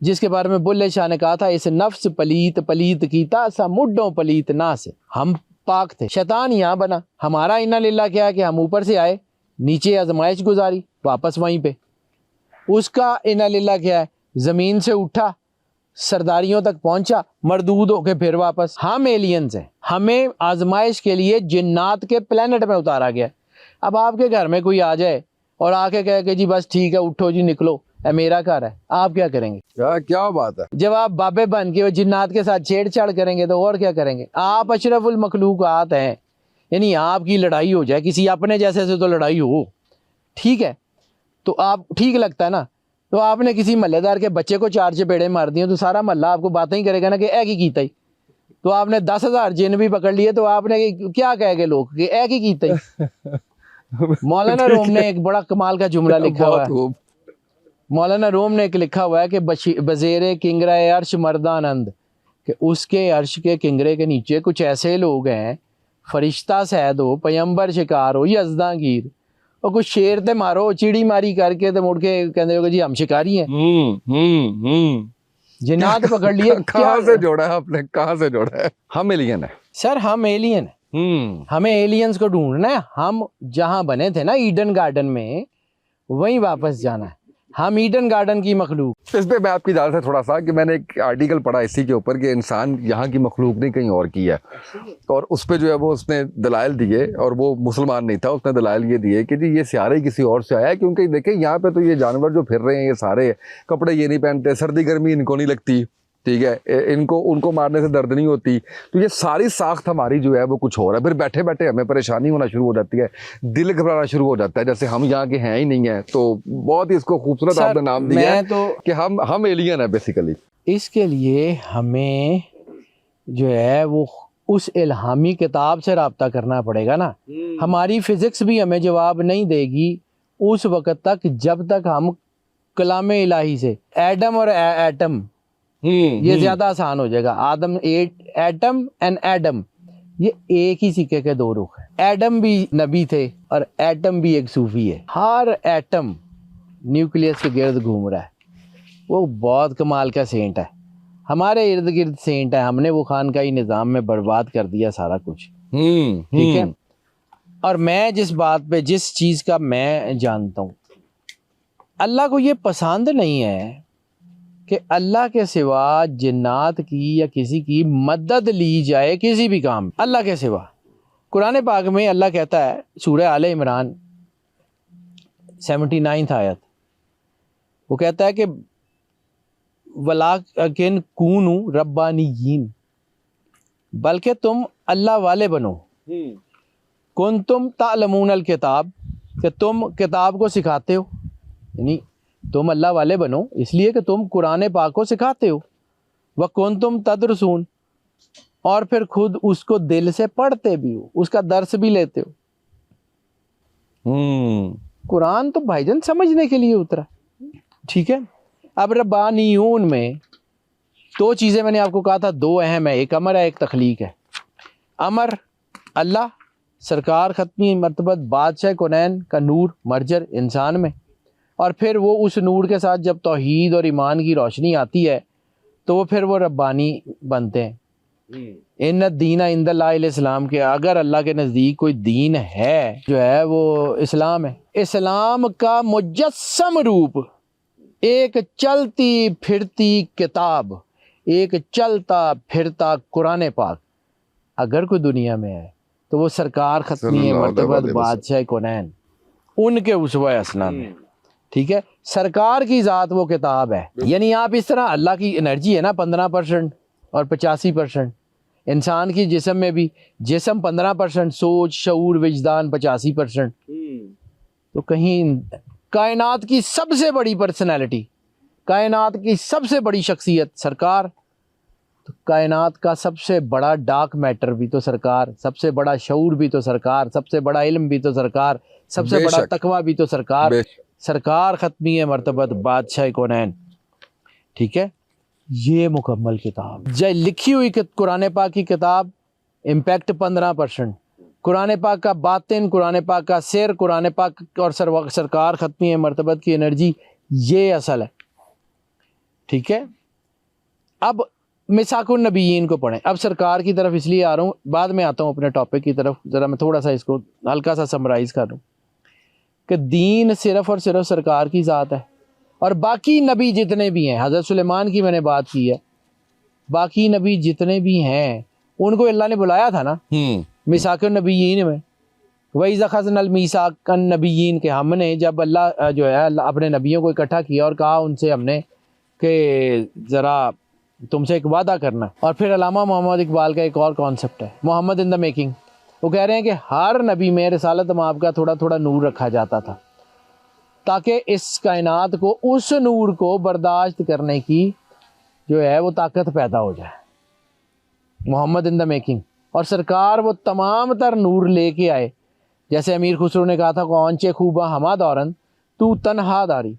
جس کے بارے میں بلے شاہ نے کہا تھا اس نفس پلیت پلیت کیتا سا مڈوں پلیت نہ سے۔ ہم پاک تھے، شیطان یہاں بنا۔ ہمارا انا للہ کیا ہے کہ ہم اوپر سے آئے، نیچے آزمائش گزاری، واپس وہیں پہ۔ اس کا انا للہ کیا ہے، زمین سے اٹھا، سرداریوں تک پہنچا، مردود ہو کے پھر واپس۔ ہم ایلینز ہیں، ہمیں آزمائش کے لیے جنات کے پلانٹ میں اتارا گیا۔ اب آپ کے گھر میں کوئی آ جائے اور آ کے کہے کہ جی بس ٹھیک ہے اٹھو جی نکلو، اے میرا گھر ہے، آپ کیا کریں گے؟ کیا بات ہے! جب آپ بابے بن کے وہ جنات کے ساتھ چھیڑ چھاڑ کریں گے تو اور کیا کریں گے؟ آپ اشرف المخلوقات ہیں، یعنی آپ کی لڑائی ہو جائے کسی اپنے جیسے سے، تو لڑائی ہو، ٹھیک ہے، تو آپ ٹھیک لگتا ہے نا؟ تو آپ نے کسی محلے دار کے بچے کو 4 چپیڑے مار دیے تو سارا محلہ آپ کو باتیں ہی کرے گا نا کہ اے کی کیتا ہی۔ تو آپ نے 10,000 جن بھی پکڑ لیے تو آپ نے کیا کہے گے لوگ کہ اے کی کیتا ہی۔ مولانا روم نے ایک بڑا کمال کا جملہ لکھا ہوا ہے، مولانا روم نے ایک لکھا ہوا ہے کہ بزیر کنگرہ عرش مردانند، کہ اس کے عرش کے کنگرے کے نیچے کچھ ایسے لوگ ہیں، فرشتہ سید ہو، پیمبر شکار ہو، یزداں گیر، اور کچھ شیر تے مارو چیڑی ماری کر کے تے مڑ کے کہندے ہو کہ جی ہم شکاری ہیں، جنات پکڑ لیے. کہاں سے جوڑا ہے آپ نے، کہاں سے جوڑا ہے؟ ہم ایلین ہیں سر، ہم ایلین ہیں، ہمیں ایلینز کو ڈھونڈنا ہے. ہم جہاں بنے تھے نا ایڈن گارڈن میں، وہیں واپس جانا ہے. ہم ایڈن گارڈن کی مخلوق. اس پہ میں آپ کی اجازت ہے تھوڑا سا، کہ میں نے ایک آرٹیکل پڑھا اسی کے اوپر کہ انسان یہاں کی مخلوق نہیں کہیں اور کی ہے، اور اس پہ جو ہے وہ اس نے دلائل دیے، اور وہ مسلمان نہیں تھا، اس نے دلائل یہ دیے کہ جی یہ سیارے کسی اور سے آیا ہے، کیونکہ دیکھیں یہاں پہ تو یہ جانور جو پھر رہے ہیں یہ سارے کپڑے یہ نہیں پہنتے، سردی گرمی ان کو نہیں لگتی، ٹھیک ہے، ان کو مارنے سے درد نہیں ہوتی، تو یہ ساری ساخت ہماری جو ہے وہ کچھ اور ہے. پھر بیٹھے بیٹھے ہمیں پریشانی ہونا شروع ہو جاتی ہے، دل گھبرانا شروع ہو جاتا ہے، جیسے ہم یہاں کے ہیں ہی نہیں ہیں. تو بہت ہی اس کو خوبصورت آپ نے نام دیا ہے کہ ہم ایلین ہیں بیسیکلی. اس کے لیے ہمیں جو ہے وہ اس الہامی کتاب سے رابطہ کرنا پڑے گا نا. ہماری فزکس بھی ہمیں جواب نہیں دے گی اس وقت تک جب تک ہم کلام الہی سے ایڈم اور ایٹم، یہ زیادہ آسان ہو جائے گا. آدم، ایٹم اینڈ ایڈم، یہ ایک ہی سکے کے دو رخ ہیں. ایڈم بھی نبی تھے اور ایٹم بھی ایک صوفی ہے. ہر ایٹم نیوکلیس کے گرد گھوم رہا ہے، وہ بہت کمال کا سینٹ ہے. ہمارے ارد گرد سینٹ ہے، ہم نے وہ خانقاہی نظام میں برباد کر دیا سارا کچھ. ٹھیک ہے. اور میں جس بات پہ، جس چیز کا میں جانتا ہوں، اللہ کو یہ پسند نہیں ہے کہ اللہ کے سوا جنات کی یا کسی کی مدد لی جائے کسی بھی کام. اللہ کے سوا قرآن پاک میں اللہ کہتا ہے، سورہ آل عمران 79 آیت، وہ کہتا ہے کہ وَلَٰكِن كُونُوا رَبَّانِيِّينَ، بلکہ تم اللہ والے بنو. كُنتُمْ تَعْلَمُونَ الْكِتاب، کہ تم کتاب کو سکھاتے ہو، یعنی تم اللہ والے بنو اس لیے کہ تم قرآن پاک کو سکھاتے ہو. وَكُنتُمْ تَدْرُسُونَ، اور پھر خود اس کو دل سے پڑھتے بھی ہو، اس کا درس بھی لیتے ہو. قرآن تو بھائی جان سمجھنے کے لیے اترا. ٹھیک ہے. اب ربانیون میں دو چیزیں میں نے آپ کو کہا تھا، دو اہم ہے، ایک امر ہے، ایک تخلیق ہے. امر اللہ، سرکار ختمی مرتبت بادشاہ کونین کا نور مرجر انسان میں، اور پھر وہ اس نور کے ساتھ جب توحید اور ایمان کی روشنی آتی ہے تو وہ پھر وہ ربانی بنتے ہیں. ان الدین عند اللہ الاسلام، کے اگر اللہ کے نزدیک کوئی دین ہے جو ہے وہ اسلام ہے. اسلام کا مجسم روپ ایک چلتی پھرتی کتاب، ایک چلتا پھرتا قرآن پاک اگر کوئی دنیا میں ہے تو وہ سرکار ختمی مرتبت بادشاہ کونین، ان کے اسوہ حسنہ میں. ٹھیک ہے. سرکار کی ذات وہ کتاب ہے. یعنی آپ اس طرح اللہ کی انرجی ہے نا 15% اور 85%، انسان کی جسم میں بھی، جسم 15%، سوچ شعور وجدان 85%. تو کہیں کائنات کی سب سے بڑی پرسنالٹی، کائنات کی سب سے بڑی شخصیت سرکار، تو کائنات کا سب سے بڑا ڈارک میٹر بھی تو سرکار، سب سے بڑا شعور بھی تو سرکار، سب سے بڑا علم بھی تو سرکار، سب سے بڑا تقویٰ بھی تو سرکار، سرکار ختمی مرتبت بادشاہ کونین. ٹھیک ہے. یہ مکمل کتاب لکھی ہوئی قرآن پاک کی کتاب، امپیکٹ 15%، قرآن پاک کا باطن، قرآن پاک کا سر، قرآن پاک اور سرکار ختمی مرتبت کی انرجی، یہ اصل ہے. ٹھیک ہے. اب میثاق النبیین کو پڑھیں. اب سرکار کی طرف اس لیے آ رہا ہوں، بعد میں آتا ہوں اپنے ٹاپک کی طرف، ذرا میں تھوڑا سا اس کو ہلکا سا سمرائز کر دوں کہ دین صرف اور صرف سرکار کی ذات ہے، اور باقی نبی جتنے بھی ہیں، حضرت سلیمان کی میں نے بات کی ہے، باقی نبی جتنے بھی ہیں ان کو اللہ نے بلایا تھا نا میثاق النبیین میں. وَإِذْ أَخَذْنَا الْمِيثَاقَ النَّبِيِّينَ، کہ ہم نے جب اللہ جو ہے اللہ اپنے نبیوں کو اکٹھا کیا اور کہا ان سے ہم نے کہ ذرا تم سے ایک وعدہ کرنا. اور پھر علامہ محمد اقبال کا ایک اور کانسیپٹ ہے، محمد ان دا میکنگ. وہ کہہ رہے ہیں کہ ہر نبی میں رسالت مآب کا تھوڑا تھوڑا نور رکھا جاتا تھا تاکہ اس کائنات کو اس نور کو برداشت کرنے کی جو ہے وہ طاقت پیدا ہو جائے. محمد ان دا میکنگ. اور سرکار وہ تمام تر نور لے کے آئے، جیسے امیر خسرو نے کہا تھا، کونچے خوبہ ہما دورن تو تنہا داری،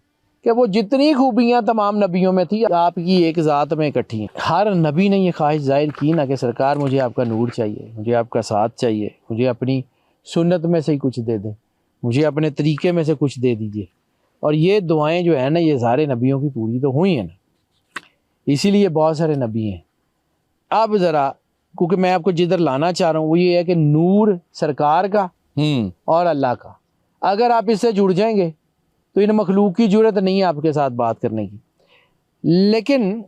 کہ وہ جتنی خوبیاں تمام نبیوں میں تھی آپ کی ایک ذات میں اکٹھی ہیں. ہر نبی نے یہ خواہش ظاہر کی نا کہ سرکار مجھے آپ کا نور چاہیے, مجھے آپ کا ساتھ چاہیے, مجھے اپنی سنت میں سے ہی کچھ دے دیں, مجھے اپنے طریقے میں سے کچھ دے دیجیے. اور یہ دعائیں جو ہیں نا یہ سارے نبیوں کی پوری تو ہوئی ہیں نا, اسی لیے بہت سارے نبی ہیں. اب ذرا کیونکہ میں آپ کو جدھر لانا چاہ رہا ہوں وہ یہ ہے کہ نور سرکار کا اور اللہ کا, اگر آپ اس سے جڑ جائیں گے تو ان مخلوق کی ضرورت نہیں ہے آپ کے ساتھ بات کرنے کی. لیکن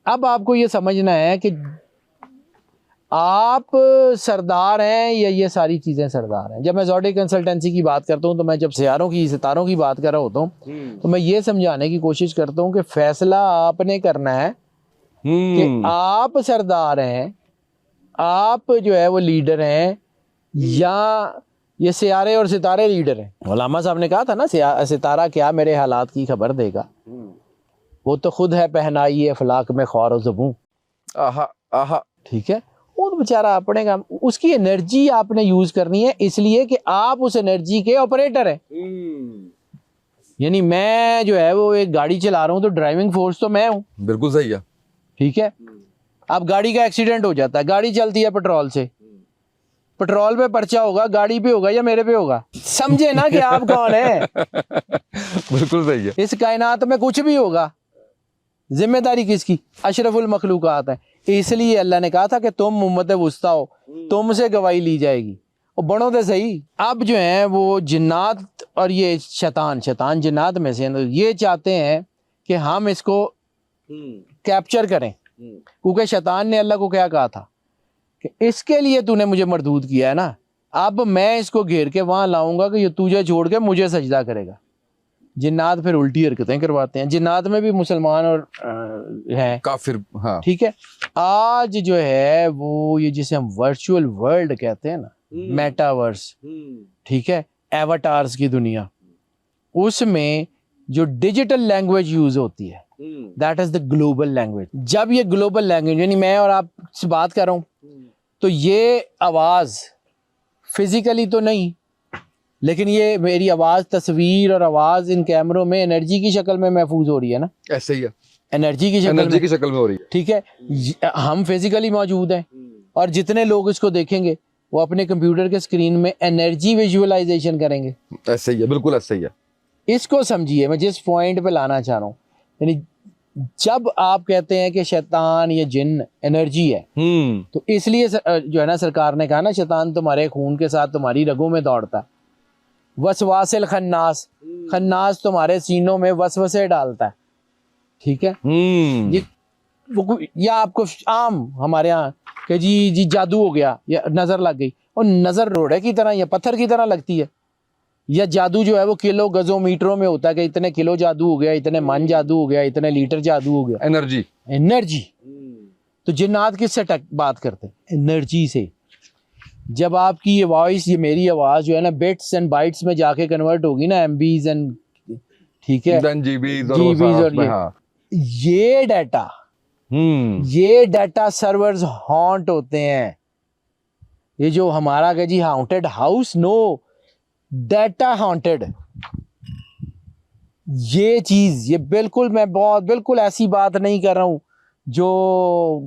اب آپ کو یہ سمجھنا ہے کہ آپ سردار ہیں یا یہ ساری چیزیں سردار ہیں. جب میں زوڈک کنسلٹنسی کی بات کرتا ہوں تو میں جب ستاروں کی بات کر رہا ہوتا ہوں تو میں یہ سمجھانے کی کوشش کرتا ہوں کہ فیصلہ آپ نے کرنا ہے کہ آپ سردار ہیں, آپ جو ہے وہ لیڈر ہیں یا یہ سیارے اور ستارے لیڈر ہیں. علامہ صاحب نے کہا تھا نا ستارہ کیا میرے حالات کی خبر دے گا, وہ تو خود ہے پہنائی افلاک میں خور و زبوں. ٹھیک ہے, وہ تو بیچارہ اپنے کا, اس کی انرجی آپ نے یوز کرنی ہے, اس لیے کہ آپ اس انرجی کے آپریٹر ہیں. یعنی میں جو ہے وہ ایک گاڑی چلا رہا ہوں تو ڈرائیونگ فورس تو میں ہوں. بالکل صحیح ہے. ٹھیک ہے, اب گاڑی کا ایکسیڈنٹ ہو جاتا ہے, گاڑی چلتی ہے پیٹرول سے, پیٹرول پہ پرچہ ہوگا, گاڑی پہ ہوگا یا میرے پہ ہوگا, سمجھے نا کہ آپ کون ہیں. بالکل صحیح ہے. اس کائنات میں کچھ بھی ہوگا, ذمہ داری کس کی؟ اشرف المخلوقات ہے. اس لیے اللہ نے کہا تھا کہ تم امت وسطیٰ ہو, تم سے گواہی لی جائے گی, اور بڑھو تو صحیح. اب جو ہیں وہ جنات اور یہ شیطان جنات میں سے یہ چاہتے ہیں کہ ہم اس کو کیپچر کریں, کیونکہ شیطان نے اللہ کو کیا کہا تھا کہ اس کے لیے تو نے مجھے مردود کیا ہے نا, اب میں اس کو گھیر کے وہاں لاؤں گا کہ یہ تجھے چھوڑ کے مجھے سجدہ کرے گا. جنات پھر الٹی حرکتیں کرواتے ہیں. جنات میں بھی مسلمان اور ہیں کافر. ہاں ٹھیک ہے. آج جو ہے وہ یہ جسے ہم ورچوئل ورلڈ کہتے ہیں نا, میٹاورس, ٹھیک ہے, ایواتارز کی دنیا, اس میں جو ڈیجیٹل لینگویج یوز ہوتی ہے that is the global language. جب یہ گلوبل لینگویج یعنی میں اور آپ سے بات کر رہا ہوں تو یہ آواز فزیکلی تو نہیں, لیکن یہ میری آواز تصویر اور آواز ان کیمروں میں انرجی کی شکل میں محفوظ ہو رہی ہے نا. ایسے ہی ہے, انرجی کی شکل میں ہو رہی ہے. ٹھیک ہے, ہم فزیکلی موجود ہیں اور جتنے لوگ اس کو دیکھیں گے وہ اپنے کمپیوٹر کے اسکرین میں انرجی ویژولائزیشن کریں گے. ایسے ہی ہے, بالکل ایسے ہی ہے. اس کو سمجھیے, میں جس پوائنٹ پہ لانا چاہ رہا ہوں, یعنی جب آپ کہتے ہیں کہ شیطان یا جن انرجی ہے تو اس لیے جو ہے نا سرکار نے کہا نا شیطان تمہارے خون کے ساتھ تمہاری رگوں میں دوڑتا ہے. وسواس الخناس, خناس تمہارے سینوں میں وسوسے ڈالتا ہے. ٹھیک ہے, یا آپ کو عام ہمارے ہاں کہ جی جادو ہو گیا یا نظر لگ گئی, اور نظر روڑے کی طرح یا پتھر کی طرح لگتی ہے, یا جادو جو ہے وہ کلو گزوں میٹروں میں ہوتا ہے کہ اتنے کلو جادو ہو گیا, اتنے من جادو ہو گیا, اتنے لیٹر جادو ہو گیا. انرجی. تو جنات کس سے بات کرتے ہیں؟ انرجی سے. جب آپ کی یہ وائس, یہ میری آواز جو ہے نا بٹس اینڈ بائٹس میں جا کے کنورٹ ہوگی نا, ایم بیز اینڈ, ٹھیک ہے, جی بیز اور یہ ڈیٹا سرورز ہانٹ ہوتے ہیں. یہ جو ہمارا کہ جی ہانٹڈ ہاؤس, نو, ڈیٹا ہانٹڈ. یہ چیز یہ بالکل میں بالکل ایسی بات نہیں کر رہا ہوں جو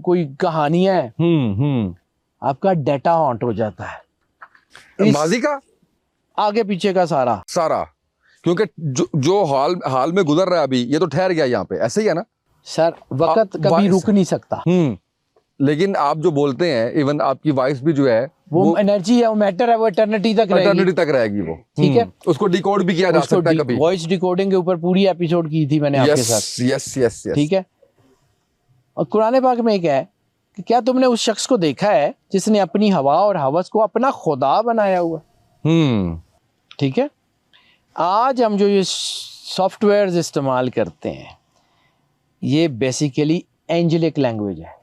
کوئی کہانی ہے. آپ کا ڈیٹا ہانٹ ہو جاتا ہے, ماضی کا آگے پیچھے کا سارا, کیونکہ جو حال میں گزر رہا ہے ابھی یہ تو ٹھہر گیا یہاں پہ, ایسے ہی ہے نا سر. وقت کبھی رک نہیں سکتا. لیکن آپ جو بولتے ہیں ایون آپ کی وائس بھی جو ہے وہ انرجی ہے, وہ میٹر ہے, وہ ایٹرنٹی تک رہے گی. وہ ٹھیک ہے, اس کو ڈیکوڈ بھی کیا جا سکتا ہے کبھی. وائس ڈیکوڈنگ کے اوپر پوری ایپیسوڈ کی تھی میں نے آپ کے ساتھ. یس ٹھیک ہے. اور قرآن پاک میں ایک ہے کہ کیا تم نے اس شخص کو دیکھا ہے جس نے اپنی ہوا اور ہوس کو اپنا خدا بنایا ہوا. ٹھیک ہے. آج ہم جو یہ سافٹ ویئرز استعمال کرتے ہیں یہ بیسیکلی اینجلک لینگویج ہے.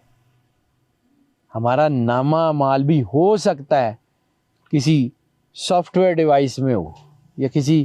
ہمارا نامہ مال بھی ہو سکتا ہے کسی سافٹ ویئر ڈیوائس میں ہو یا کسی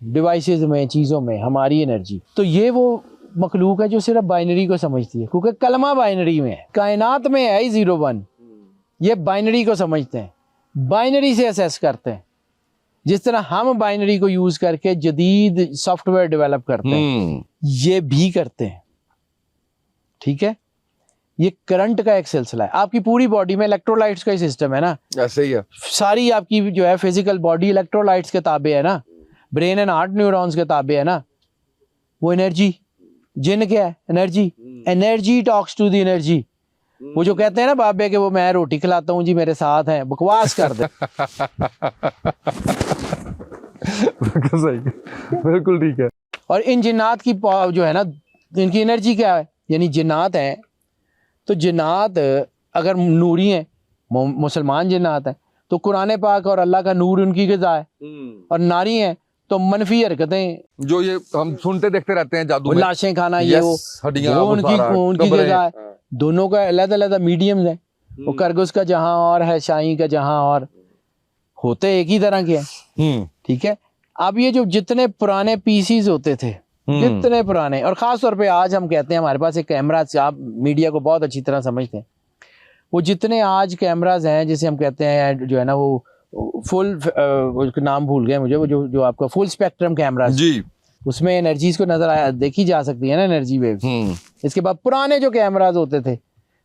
ڈیوائسز میں, چیزوں میں ہماری انرجی. تو یہ وہ مخلوق ہے جو صرف بائنری کو سمجھتی ہے, کیونکہ کلمہ بائنری میں ہے, کائنات میں ہے ہی 0 1. یہ بائنری کو سمجھتے ہیں, بائنری سے اسیس کرتے ہیں, جس طرح ہم بائنری کو یوز کر کے جدید سافٹ ویئر ڈیولپ کرتے ہیں یہ بھی کرتے ہیں. ٹھیک ہے, یہ کرنٹ کا ایک سلسلہ ہے. آپ کی پوری باڈی میں الیکٹرولائٹس کا ہی سسٹم ہے نا, ایسے ہی ہے. ساری آپ کی جو ہے فزیکل باڈی الیکٹرولائٹس کے تابع ہے نا, برین اینڈ ہارٹ نیورونز کے تابع ہے نا. وہ انرجی, جن کیا ہے energy, energy talks to the energy. وہ جو کہتے ہیں نا بابے کہ وہ میں روٹی کھلاتا ہوں جی میرے ساتھ ہیں, بکواس کر دے. بالکل صحیح, بالکل ٹھیک ہے. اور ان جنات کی جو ہے نا ان کی انرجی کیا ہے, یعنی جنات ہیں تو جنات اگر نوری ہیں, مسلمان جنات ہیں تو قرآن پاک اور اللہ کا نور ان کی غذا ہے, اور ناری ہیں تو منفی حرکتیں جو یہ ہم سنتے دیکھتے رہتے ہیں جادو میں, لاشیں کھانا, یہ وہ ان کی غذا ہے. دونوں کا علیحدہ علیحدہ میڈیمز ہیں. وہ کرگس کا جہاں اور ہے, شاہی کا جہاں اور, ہوتے ایک ہی طرح کے ہیں. ٹھیک ہے, اب یہ جو جتنے پرانے پیسیز ہوتے تھے, جتنے پرانے, اور خاص طور پہ آج ہم کہتے ہیں ہمارے پاس ایک کیمرہ, آپ میڈیا کو بہت اچھی طرح سمجھتے ہیں, وہ جتنے آج کیمراز ہیں جسے ہم کہتے ہیں جو ہے نا وہ فل, نام بھول گئے مجھے, وہ جو آپ کا فل اسپیکٹرم کیمراز جی, اس میں انرجیز کو نظر آیا دیکھی جا سکتی ہے نا, انرجی ویوز. اس کے بعد پرانے جو کیمراز ہوتے تھے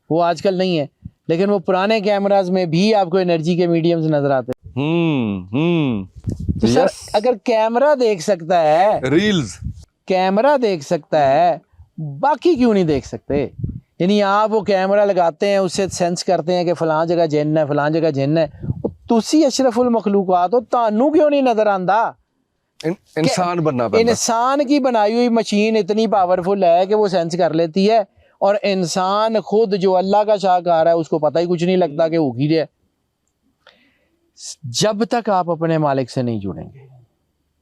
وہ آج کل نہیں ہے, لیکن وہ پرانے کیمراز میں بھی آپ کو انرجی کے میڈیمز نظر آتے ہیں. تو سر اگر کیمرہ دیکھ سکتا ہے, ریلز کیمرہ دیکھ سکتا ہے, باقی کیوں نہیں دیکھ سکتے؟ یعنی آپ وہ کیمرہ لگاتے ہیں, اس سے سینس کرتے ہیں کہ فلاں جگہ جن ہے, فلاں جگہ جن ہے, تسی اشرف المخلوقات ہو, تانوں کیوں نہیں نظر آندا؟ انسان بننا پڑتا. انسان کی بنائی ہوئی مشین اتنی پاورفل ہے کہ وہ سینس کر لیتی ہے, اور انسان خود جو اللہ کا شاہکار ہے اس کو پتہ ہی کچھ نہیں لگتا کہ وہ کی ہے. جب تک آپ اپنے مالک سے نہیں جڑیں گے.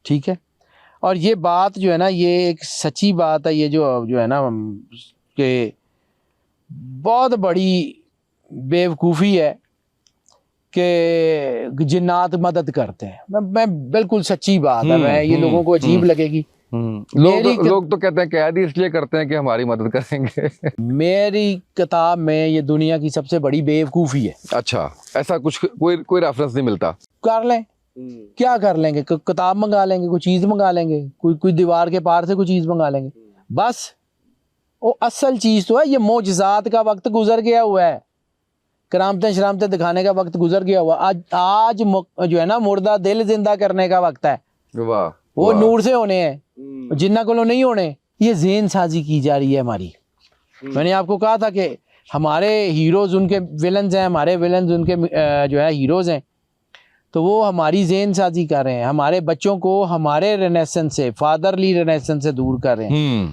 ٹھیک ہے, اور یہ بات جو ہے نا یہ ایک سچی بات ہے, یہ جو ہے نا کہ بہت بڑی بیوقوفی ہے کہ جنات مدد کرتے ہیں. میں بالکل سچی بات ہے, میں یہ لوگوں کو عجیب لگے گی. لوگ تو کہتے ہیں قید ہی اس لیے کرتے ہیں کہ ہماری مدد کریں گے. میری کتاب میں یہ دنیا کی سب سے بڑی بیوقوفی ہے. اچھا, ایسا کچھ کوئی ریفرنس نہیں ملتا. کر لیں, کیا کر لیں گے؟ کتاب منگا لیں گے, کوئی چیز منگا لیں گے, کوئی دیوار کے پار سے کوئی چیز منگا لیں گے, بس. وہ اصل چیز تو ہے یہ معجزات کا وقت گزر گیا ہوا ہے, کرامتیں شرامتیں دکھانے کا وقت گزر گیا ہوا. آج جو ہے نا مردہ دل زندہ کرنے کا وقت ہے. واہ, وہ نور سے ہونے ہیں, جنہ کو نہیں ہونے. یہ ذہن سازی کی جا رہی ہے ہماری. میں نے آپ کو کہا تھا کہ ہمارے ہیروز ان کے ویلنز ہیں, ہمارے ویلنز ان کے جو ہے ہیروز ہیں. تو وہ ہماری ذہن سازی کر رہے ہیں, ہمارے بچوں کو ہمارے رینیسنس سے, فادرلی رینیسنس سے دور کر رہے ہیں.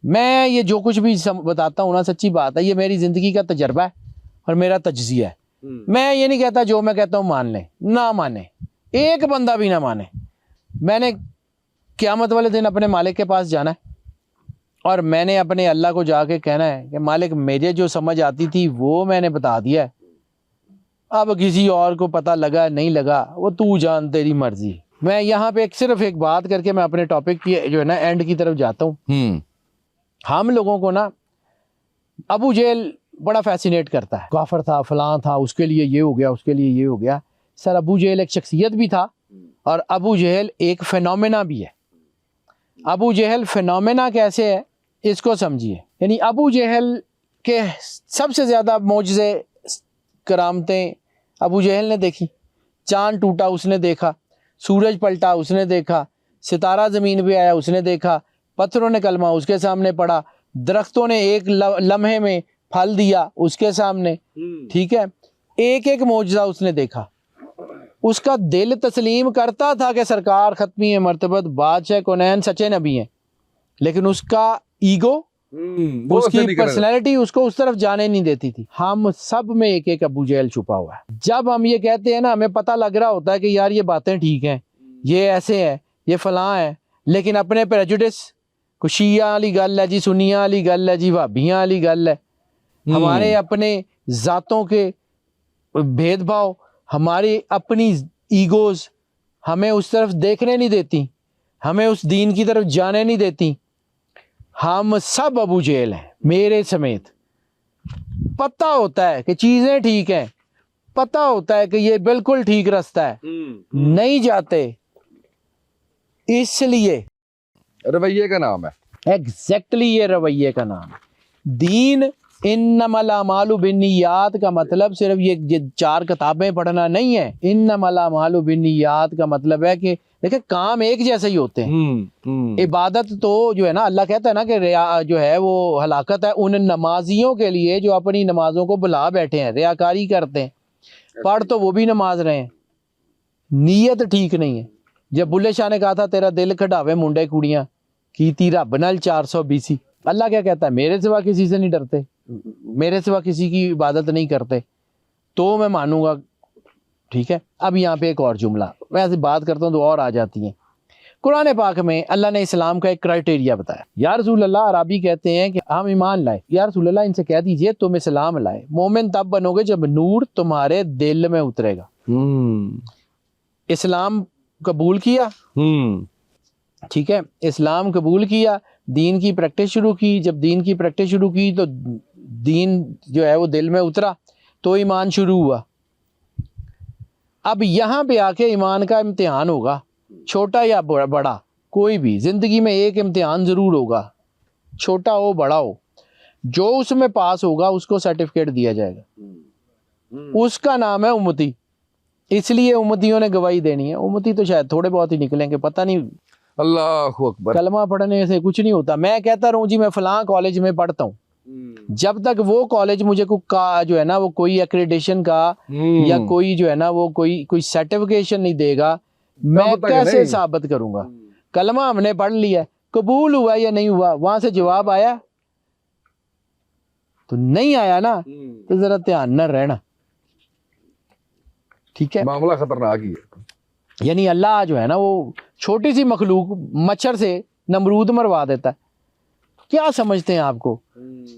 میں یہ جو کچھ بھی بتاتا ہوں نا, سچی بات ہے, یہ میری زندگی کا تجربہ ہے اور میرا تجزیہ ہے. میں یہ نہیں کہتا جو میں کہتا ہوں مان لیں, نہ مانے, ایک بندہ بھی نہ مانے. میں نے قیامت والے دن اپنے مالک کے پاس جانا ہے, اور میں نے اپنے اللہ کو جا کے کہنا ہے کہ مالک میرے جو سمجھ آتی تھی وہ میں نے بتا دیا ہے, اب کسی اور کو پتہ لگا نہیں لگا وہ تو جان, تیری مرضی. میں یہاں پہ صرف ایک بات کر کے میں اپنے ٹاپک کی جو ہے نا اینڈ کی طرف جاتا ہوں. ہم لوگوں کو نا ابو جہل بڑا فیسینیٹ کرتا ہے, کافر تھا, فلاں تھا, اس کے لیے یہ ہو گیا, اس کے لیے یہ ہو گیا. سر ابو جہل ایک شخصیت بھی تھا, اور ابو جہل ایک فینومینا بھی ہے. ابو جہل فینومینا کیسے ہے اس کو سمجھیے. یعنی ابو جہل کے سب سے زیادہ معجزے کرامتیں ابو جہل نے دیکھی. چاند ٹوٹا اس نے دیکھا, سورج پلٹا اس نے دیکھا, ستارہ زمین پہ آیا اس نے دیکھا, پتھروں نے کلمہ اس کے سامنے پڑا, درختوں نے ایک لمحے میں پھل دیا اس کے سامنے. ٹھیک ہے, ایک ایک معجزہ اس نے دیکھا. اس کا دل تسلیم کرتا تھا کہ سرکار ختمی مرتبت بادشاہ کونین سچے نبی ہیں, لیکن اس کا ایگو, اس کی پرسنالٹی اس کو اس طرف جانے نہیں دیتی تھی. ہم سب میں ایک ایک ابو جہل چھپا ہوا ہے. جب ہم یہ کہتے ہیں نا, ہمیں پتہ لگ رہا ہوتا ہے کہ یار یہ باتیں ٹھیک ہیں, یہ ایسے ہے, یہ فلاں ہے, لیکن اپنے پریجوڈس, کوئی شیعہ والی گل ہے جی, سنیاں والی گل ہے جی, وہابیاں والی گل ہے, ہمارے اپنے ذاتوں کے بھید بھاؤ, ہماری اپنی ایگوز ہمیں اس طرف دیکھنے نہیں دیتی. ہمیں اس دین کی طرف جانے نہیں دیتی. ہم سب ابو جہل ہیں میرے سمیت. پتہ ہوتا ہے کہ چیزیں ٹھیک ہیں, پتہ ہوتا ہے کہ یہ بالکل ٹھیک راستہ ہے, نہیں جاتے. اس لیے رویے کا نام ہے. ایگزیکٹلی یہ رویے کا نام ہے. دین انما الاعمال بالنیات کا مطلب صرف یہ 4 کتابیں پڑھنا نہیں ہے. انما الاعمال بالنیات کا مطلب ہے کہ دیکھیں کام ایک جیسے ہی ہوتے ہیں. عبادت تو جو ہے نا, اللہ کہتا ہے نا کہ ریا جو ہے وہ ہلاکت ہے ان نمازیوں کے لیے جو اپنی نمازوں کو بھلا بیٹھے ہیں, ریاکاری کرتے ہیں. پڑھ تو وہ بھی نماز رہے ہیں, نیت ٹھیک نہیں ہے. جب بلے شاہ نے کہا تھا تیرا دل کھڈاوے منڈے کڑیاں کیتی رب نال 420, اللہ کیا کہتا ہے, میرے سوا کسی سے نہیں ڈرتے, میرے سوا کسی کی عبادت نہیں کرتے تو میں مانوں گا. ٹھیک ہے, اب یہاں پہ ایک اور جملہ میں ایسے بات کرتا ہوں تو اور آ جاتی ہیں. قرآن پاک میں اللہ نے اسلام کا ایک کرائٹیریا بتایا. یا رسول اللہ, عربی کہتے ہیں کہ ہم ایمان لائے. یا رسول اللہ ان سے کہہ دیجئے تم اسلام لائے. مومن تب بنو گے جب نور تمہارے دل میں اترے گا. اسلام قبول کیا, ٹھیک ہے, اسلام قبول کیا, دین کی پریکٹس شروع کی. جب دین کی پریکٹس شروع کی تو دین جو ہے وہ دل میں اترا تو ایمان شروع ہوا. اب یہاں پہ آ کے ایمان کا امتحان ہوگا, چھوٹا یا بڑا, کوئی بھی زندگی میں ایک امتحان ضرور ہوگا, چھوٹا ہو بڑا ہو. جو اس میں پاس ہوگا اس کو سرٹیفکیٹ دیا جائے گا, اس کا نام ہے امتی. اس لیے امتیوں نے گواہی دینی ہے. امتی تو شاید تھوڑے بہت ہی نکلیں گے, پتہ نہیں. اللہ اکبر. کلمہ پڑھنے سے کچھ نہیں ہوتا. میں کہتا رہوں جی میں فلاں کالج میں پڑھتا ہوں, جب تک وہ کالج مجھے جو ہے نا وہ کوئی ایکریڈیشن کا یا کوئی جو ہے نا وہ کوئی سرٹیفکیشن نہیں دے گا, میں کیسے ثابت کروں گا؟ کلمہ ہم نے پڑھ لیا, قبول ہوا یا نہیں ہوا, وہاں سے جواب آیا تو نہیں آیا نا, تو ذرا دھیان نہ رہنا. ٹھیک ہے, معاملہ خطرناک ہی ہے. یعنی اللہ جو ہے نا وہ چھوٹی سی مخلوق مچھر سے نمرود مروا دیتا ہے. کیا سمجھتے ہیں آپ کو؟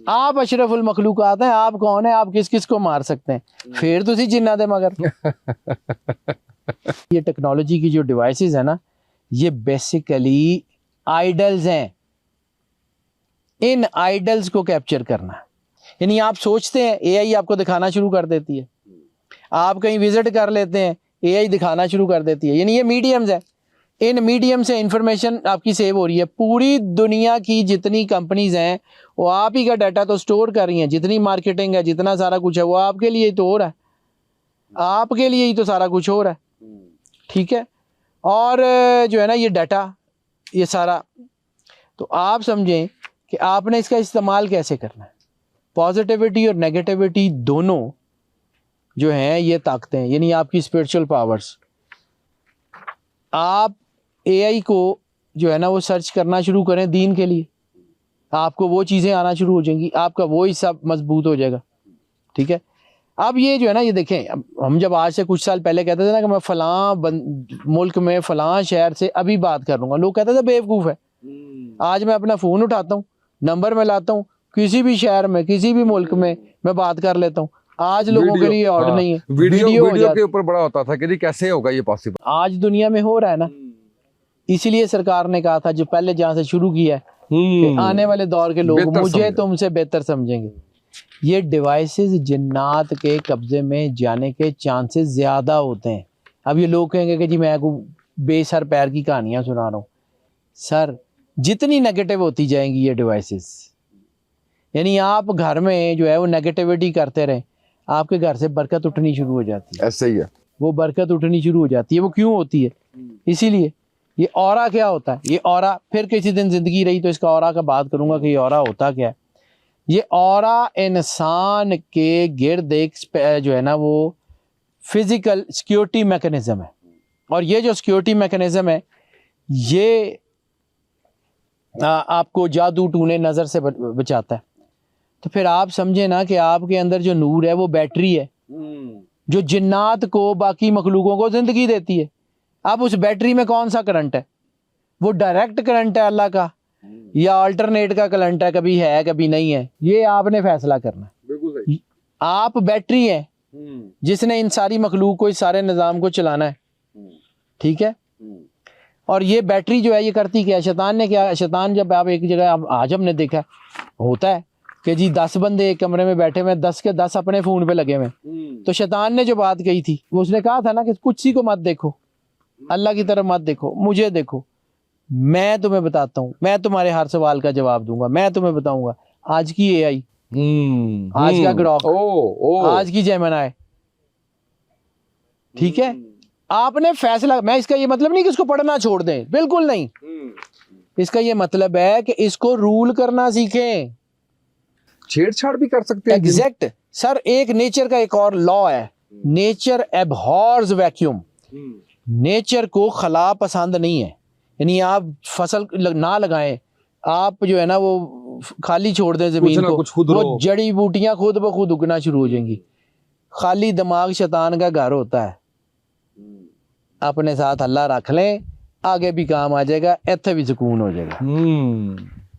آپ اشرف المخلوقات ہیں, آپ کون ہیں, آپ کس کس کو مار سکتے ہیں؟ پھر تو اسی جنات ہے. مگر یہ ٹیکنالوجی کی جو ڈیوائسز ہیں نا, یہ بیسیکلی آئیڈلز ہیں. ان آئیڈلز کو کیپچر کرنا ہے. یعنی آپ سوچتے ہیں اے آئی آپ کو دکھانا شروع کر دیتی ہے, آپ کہیں وزٹ کر لیتے ہیں اے آئی دکھانا شروع کر دیتی ہے. یعنی یہ میڈیمز ہیں, ان میڈیم سے انفارمیشن آپ کی سیو ہو رہی ہے. پوری دنیا کی جتنی کمپنیز ہیں وہ آپ ہی کا ڈیٹا تو سٹور کر رہی ہیں. جتنی مارکیٹنگ ہے, جتنا سارا کچھ ہے, وہ آپ کے لیے ہی تو ہو رہا ہے, آپ کے لیے ہی تو سارا کچھ ہو رہا ہے. ٹھیک ہے, اور جو ہے نا یہ ڈیٹا یہ سارا, تو آپ سمجھیں کہ آپ نے اس کا استعمال کیسے کرنا ہے. پازیٹیوٹی اور نیگیٹیوٹی دونوں جو ہیں یہ طاقتیں ہیں, یعنی آپ کی اسپرچل پاورز. آپ اے آئی کو جو ہے نا وہ سرچ کرنا شروع کریں دین کے لیے, آپ کو وہ چیزیں آنا شروع ہو جائیں گی, آپ کا وہ حصہ مضبوط ہو جائے گا. ٹھیک ہے, اب یہ جو ہے نا یہ دیکھیں, ہم جب آج سے کچھ سال پہلے کہتے تھے نا کہ میں فلاں ملک میں فلاں شہر سے ابھی بات کر لوں گا, لوگ کہتے تھے بیوقوف ہے. آج میں اپنا فون اٹھاتا ہوں, نمبر میں لاتا ہوں, کسی بھی شہر میں کسی بھی ملک میں بات کر لیتا ہوں. آج لوگوں کے لیے آڈ نہیں ہے, ویڈیو کے اوپر بڑا ہوتا تھا کہ جی کیسے ہوگا یہ پاسبل. آج دنیا میں ہو رہا ہے نا. اسی لیے سرکار نے کہا تھا جو پہلے جہاں سے شروع کیا ہے کہ آنے والے دور کے لوگ مجھے تم سے بہتر سمجھیں گے. یہ ڈیوائسز جنات کے قبضے میں جانے کے چانسز زیادہ ہوتے ہیں. اب یہ لوگ کہیں گے کہ جی میں کو بے سر پیر کی کہانیاں سنا رہا ہوں. سر جتنی نیگیٹو ہوتی جائیں گی یہ ڈیوائسز, یعنی آپ گھر میں جو ہے وہ نیگیٹیوٹی کرتے رہیں, آپ کے گھر سے برکت اٹھنی شروع ہو جاتی ہے. ایسے ہی ہے, وہ برکت اٹھنی شروع ہو جاتی ہے. وہ کیوں ہوتی ہے؟ اسی لیے. یہ اورا کیا ہوتا ہے؟ یہ اورا پھر کسی دن زندگی رہی تو اس کا اورا کا بات کروں گا کہ یہ اورا ہوتا کیا ہے. یہ اورا انسان کے گرد ایک جو ہے نا وہ فزیکل سیکیورٹی میکنزم ہے, اور یہ جو سیکیورٹی میکنزم ہے یہ آپ کو جادو ٹونے نظر سے بچاتا ہے. تو پھر آپ سمجھیں نا کہ آپ کے اندر جو نور ہے وہ بیٹری ہے جو جنات کو باقی مخلوقوں کو زندگی دیتی ہے. اب اس بیٹری میں کون سا کرنٹ ہے؟ وہ ڈائریکٹ کرنٹ ہے اللہ کا یا آلٹرنیٹ کا کرنٹ ہے, کبھی ہے کبھی نہیں ہے, یہ آپ نے فیصلہ کرنا ہے. آپ بیٹری ہیں جس نے ان ساری مخلوق کو, اس سارے نظام کو چلانا ہے. ٹھیک ہے, اور یہ بیٹری جو ہے یہ کرتی کیا ہے؟ شیطان نے کیا، شیطان جب آپ ایک جگہ آج ہم نے دیکھا ہوتا ہے کہ جی 10 بندے ایک کمرے میں بیٹھے ہوئے 10 کے 10 اپنے فون پہ لگے ہوئے، تو شیطان نے جو بات کہی تھی وہ اس نے کہا تھا نا کہ کچھ کو مت دیکھو، اللہ کی طرف مت دیکھو، مجھے دیکھو، میں تمہیں بتاتا ہوں، میں تمہارے ہر سوال کا جواب دوں گا، میں تمہیں بتاؤں گا۔ آج کی اے آئی، آج کا گراک، آج کی جیمنائی، ٹھیک ہے، آپ نے فیصلہ، میں اس کا یہ مطلب نہیں کہ اس کو پڑھنا چھوڑ دیں، بالکل نہیں، اس کا یہ مطلب ہے کہ اس کو رول کرنا سیکھیں۔ چھیڑ چھاڑ بھی کر سکتے ہیں ایگزیکٹ سر، ایک نیچر کا ایک اور لا ہے، نیچر ایبہارز ویکیوم، نیچر کو خلا پسند نہیں ہے، یعنی آپ فصل نہ لگائیں، آپ جو ہے نا وہ خالی چھوڑ دیں زمین کو، وہ جڑی بوٹیاں خود بخود اگنا شروع ہو جائیں گی۔ خالی دماغ شیطان کا گھر ہوتا ہے، اپنے ساتھ اللہ رکھ لیں، آگے بھی کام آ جائے گا، ایتھے بھی سکون ہو جائے گا۔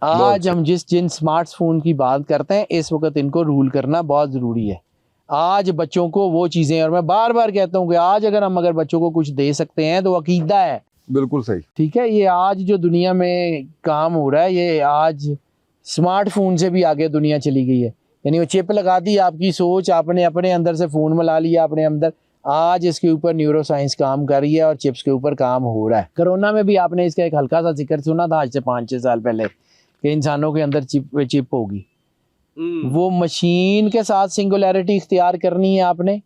آج ہم جن سمارٹ فون کی بات کرتے ہیں اس وقت ان کو رول کرنا بہت ضروری ہے۔ آج بچوں کو وہ چیزیں، اور میں بار بار کہتا ہوں کہ آج اگر ہم بچوں کو کچھ دے سکتے ہیں تو عقیدہ ہے، بالکل صحیح، ٹھیک ہے۔ یہ آج جو دنیا میں کام ہو رہا ہے، یہ آج سمارٹ فون سے بھی آگے دنیا چلی گئی ہے، یعنی وہ چپ لگا دی آپ کی سوچ، آپ نے اپنے اندر سے فون ملا لیا اپنے اندر، آج اس کے اوپر نیورو سائنس کام کر رہی ہے اور چپس کے اوپر کام ہو رہا ہے۔ کرونا میں بھی آپ نے اس کا ایک ہلکا سا ذکر سنا تھا آج سے 5-6 سال پہلے کہ انسانوں کے اندر چپ ہوگی، وہ مشین کے ساتھ سنگولیرٹی اختیار کرنی ہے، آپ نے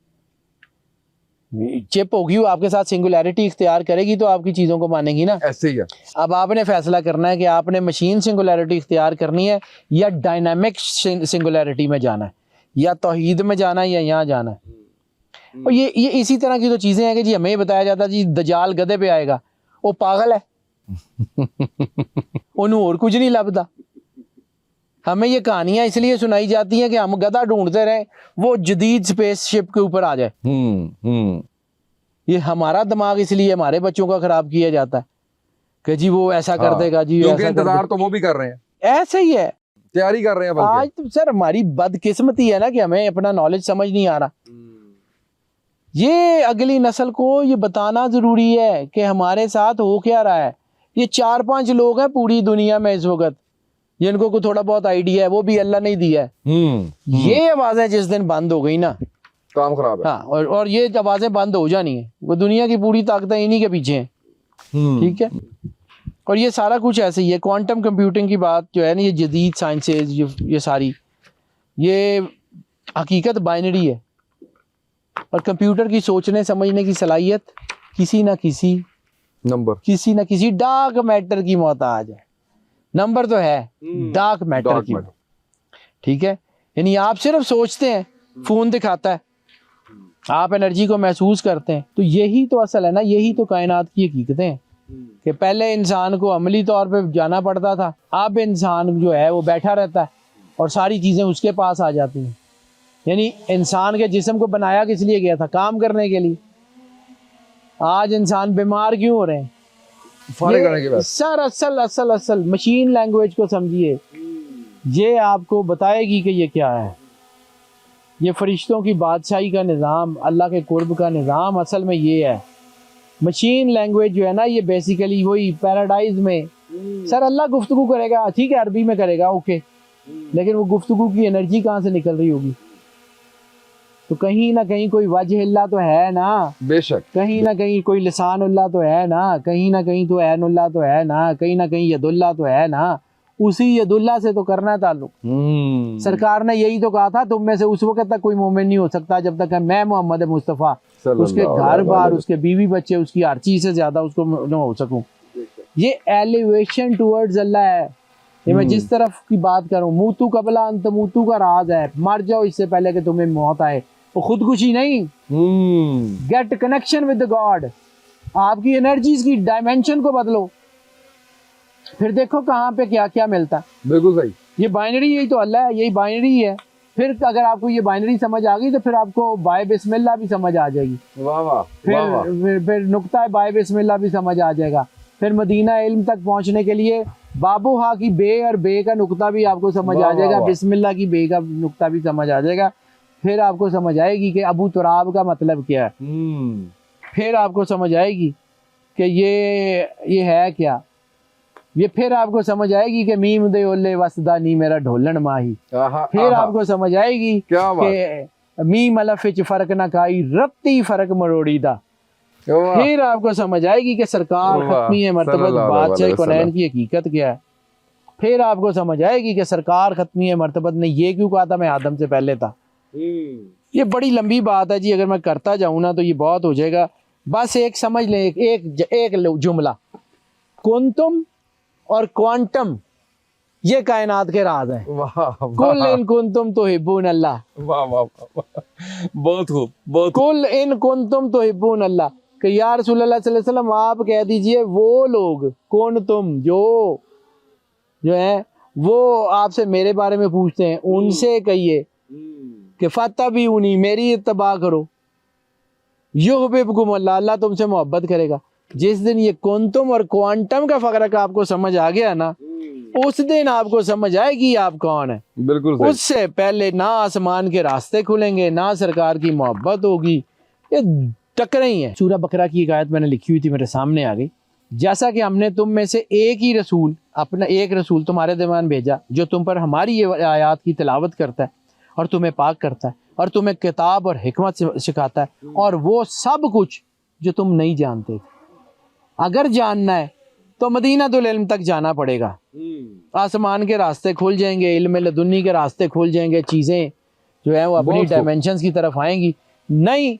چپ ہوگی، وہ آپ کے ساتھ سنگولیرٹی اختیار کرے گی تو آپ کی چیزوں کو مانے گی نا، ایسے ہی ہے۔ اب آپ نے فیصلہ کرنا ہے کہ آپ نے مشین سنگولیرٹی اختیار کرنی ہے یا ڈائنامک سنگولیرٹی میں جانا ہے، یا توحید میں جانا ہے یا یہاں جانا ہے۔ اور یہ اسی طرح کی تو چیزیں ہیں کہ جی ہمیں یہ بتایا جاتا ہے جی دجال گدھے پہ آئے گا، وہ پاگل ہے، انہوں اور کچھ نہیں لبدا۔ ہمیں یہ کہانیاں اس لیے سنائی جاتی ہیں کہ ہم گدھا ڈھونڈتے رہیں، وہ جدید سپیس شپ کے اوپر آ جائے۔ یہ ہمارا دماغ اس لیے ہمارے بچوں کا خراب کیا جاتا ہے کہ جی وہ ایسا کر دے گا، جی کیونکہ انتظار تو وہ بھی کر رہے ہیں، ایسے ہی ہے، تیاری کر رہے ہیں۔ آج تو سر ہماری بدقسمتی ہے نا کہ ہمیں اپنا نالج سمجھ نہیں آ رہا۔ یہ اگلی نسل کو یہ بتانا ضروری ہے کہ ہمارے ساتھ ہو کیا رہا ہے۔ یہ 4-5 لوگ ہیں پوری دنیا میں اس وقت جن کو کوئی تھوڑا بہت آئیڈیا ہے، وہ بھی اللہ نے دیا ہے۔ یہ آوازیں جس دن بند ہو گئی نا، کام خراب ہے۔ ہاں، اور یہ آوازیں بند ہو جانی ہیں، وہ دنیا کی پوری طاقتیں انہی کے پیچھے ہیں، ٹھیک ہے۔ اور یہ سارا کچھ ایسے ہی ہے، کوانٹم کمپیوٹنگ کی بات جو ہے نا، یہ جدید سائنسز، یہ ساری یہ حقیقت بائنری ہے، اور کمپیوٹر کی سوچنے سمجھنے کی صلاحیت کسی نہ کسی ڈارک میٹر کی محتاج ہے۔ نمبر تو ہے ڈارک میٹر کی، ٹھیک ہے۔ یعنی آپ صرف سوچتے ہیں، فون دکھاتا ہے، آپ انرجی کو محسوس کرتے ہیں، تو یہی تو اصل ہے نا، یہی تو کائنات کی حقیقتیں ہیں کہ پہلے انسان کو عملی طور پہ جانا پڑتا تھا، اب انسان جو ہے وہ بیٹھا رہتا ہے اور ساری چیزیں اس کے پاس آ جاتی ہیں۔ یعنی انسان کے جسم کو بنایا کس لیے گیا تھا؟ کام کرنے کے لیے۔ آج انسان بیمار کیوں ہو رہے ہیں؟ سر اصل مشین لینگویج کو سمجھیے، یہ آپ کو بتائے گی کہ یہ کیا ہے۔ یہ فرشتوں کی بادشاہی کا نظام، اللہ کے قرب کا نظام اصل میں یہ ہے۔ مشین لینگویج جو ہے نا، یہ بیسیکلی وہی پیراڈائز میں سر اللہ گفتگو کرے گا، ٹھیک ہے، عربی میں کرے گا، اوکے، لیکن وہ گفتگو کی انرجی کہاں سے نکل رہی ہوگی؟ تو کہیں نہ کہیں کوئی وجہ اللہ تو ہے نا، بے شک، کہیں نہ کہیں کوئی لسان اللہ تو ہے نا، کہیں نہ کہیں تو عین اللہ تو ہے نا، کہیں نہ کہیں ید اللہ تو ہے نا، اسی ید اللہ سے تو کرنا ہے تعلق۔ سرکار نے یہی تو کہا تھا، تم میں سے اس وقت تک کوئی مومن نہیں ہو سکتا جب تک کہ میں محمد مصطفیٰ اس کے گھر بار، اس کے بیوی بچے، اس کی ہر چیز سے زیادہ اس کو نہ ہو سکوں۔ یہ ایلیویشن ٹورڈز اللہ ہے۔ یہ میں جس طرف کی بات کروں، موتو قبل ان تموتو کا راز ہے، مر جاؤ اس سے پہلے کہ تمہیں موت آئے۔ وہ خودکشی نہیں، گیٹ کنیکشن ود گاڈ، آپ کی انرجیز کی ڈائمینشن کو بدلو، پھر دیکھو کہاں پہ کیا کیا ملتا ہے۔ بالکل صحیح، یہ بائنری یہی تو اللہ ہے، یہی بائنری ہے۔ پھر اگر آپ کو یہ بائنری سمجھ آ گئی تو پھر آپ کو بائے بسم اللہ بھی سمجھ آ جائے گی، واہ واہ، پھر نقطہ بائے بسم اللہ بھی سمجھ آ جائے گا۔ پھر مدینہ علم تک پہنچنے کے لیے بابو ہا کی بے اور بے کا نقطہ بھی آپ کو سمجھ آ جائے گا، بسم اللہ کی بے کا نقطہ بھی سمجھ آ جائے گا۔ پھر آپ کو سمجھ آئے گی کہ ابو تراب کا مطلب کیا ہے، پھر آپ کو سمجھ آئے گی کہ یہ ہے کیا. یہ پھر آپ کو سمجھ آئے گی کہ میم دے اولے وسدا نہیں میرا ڈھولن ماہی. پھر آپ کو سمجھ آئے گی کہ میم الف وچ فرق نہ کائی رتی فرق مروڑی دا. پھر آپ کو سمجھ آئے گی کہ سرکار ختمی مرتبت بادشاہ کونین کی حقیقت کیا ہے. پھر آپ کو سمجھ آئے گی کہ سرکار ختمی مرتبت نے یہ کیوں کہا تھا میں آدم سے پہلے تھا. یہ بڑی لمبی بات ہے جی, اگر میں کرتا جاؤں نا تو یہ بہت ہو جائے گا. بس ایک سمجھ لیں, ایک جملہ, کنتم اور کوانٹم یہ کائنات کے راز ہیں. کل ان کنتم تحبون اللہ. بہت خوب, بہت. کل ان کنتم تحبون اللہ, کہ یا رسول اللہ صلی اللہ علیہ وسلم آپ کہہ دیجئے وہ لوگ کون تم جو ہیں وہ آپ سے میرے بارے میں پوچھتے ہیں, ان سے کہیے کہ فاتبعونی, میری اتباع کرو, یحببکم اللہ, اللہ تم سے محبت کرے گا. جس دن یہ کنتم اور کوانٹم کا فرق آپ کو سمجھ آ گیا نا, اس دن آپ کو سمجھ آئے گی آپ کون ہے. بالکل. اس سے پہلے نہ آسمان کے راستے کھلیں گے, نہ سرکار کی محبت ہوگی, یہ ٹکرے ہی ہیں. سورہ بقرہ کی ایک آیت میں نے لکھی ہوئی تھی, میرے سامنے آ گئی. جیسا کہ ہم نے تم میں سے ایک ہی رسول, اپنا ایک رسول تمہارے درمیان بھیجا جو تم پر ہماری یہ آیات کی تلاوت کرتا ہے اور تمہیں پاک کرتا ہے اور تمہیں کتاب اور حکمت سکھاتا ہے, اور وہ سب کچھ جو تم نہیں جانتے تھے. اگر جاننا ہے تو مدینہ العلم تک جانا پڑے گا. آسمان کے راستے کھل جائیں گے, علم لدنی کے راستے کھل جائیں گے, چیزیں جو ہیں وہ اپنی ڈائمینشنز کی طرف آئیں گی. نہیں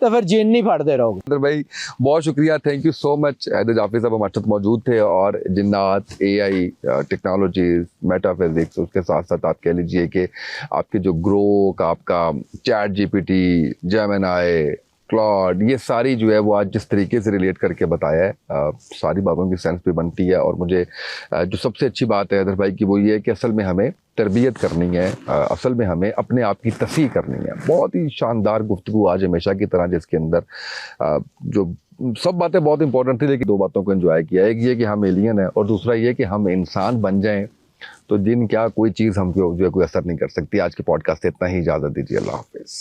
تو پھر جین نہیں پھاڑتے رہو گے. بھائی بہت شکریہ, تھینک یو سو مچ. حیدر جعفری صاحب ہمارے ساتھ موجود تھے, اور جنات, اے آئی ٹیکنالوجیز, میٹا فزکس, اس کے ساتھ ساتھ آپ کہہ لیجئے کہ آپ کے جو گروک, آپ کا chat G P T, Gemini, Claude, یہ ساری جو ہے وہ آج جس طریقے سے ریلیٹ کر کے بتایا ہے, ساری باتوں کی سینس بھی بنتی ہے. اور مجھے جو سب سے اچھی بات ہے حیدر بھائی کی وہ یہ ہے کہ اصل میں ہمیں تربیت کرنی ہے, اصل میں ہمیں اپنے آپ کی تصحیح کرنی ہے. بہت ہی شاندار گفتگو آج ہمیشہ کی طرح, جس کے اندر جو سب باتیں بہت امپورٹنٹ تھی, لیکن دو باتوں کو انجوائے کیا. ایک یہ کہ ہم ایلین ہیں, اور دوسرا یہ کہ ہم انسان بن جائیں تو جن کیا کوئی چیز ہم کو جو ہے کوئی اثر نہیں کر سکتی. آج کے پوڈ کاسٹ سے اتنا ہی, اجازت دیجیے, اللہ حافظ.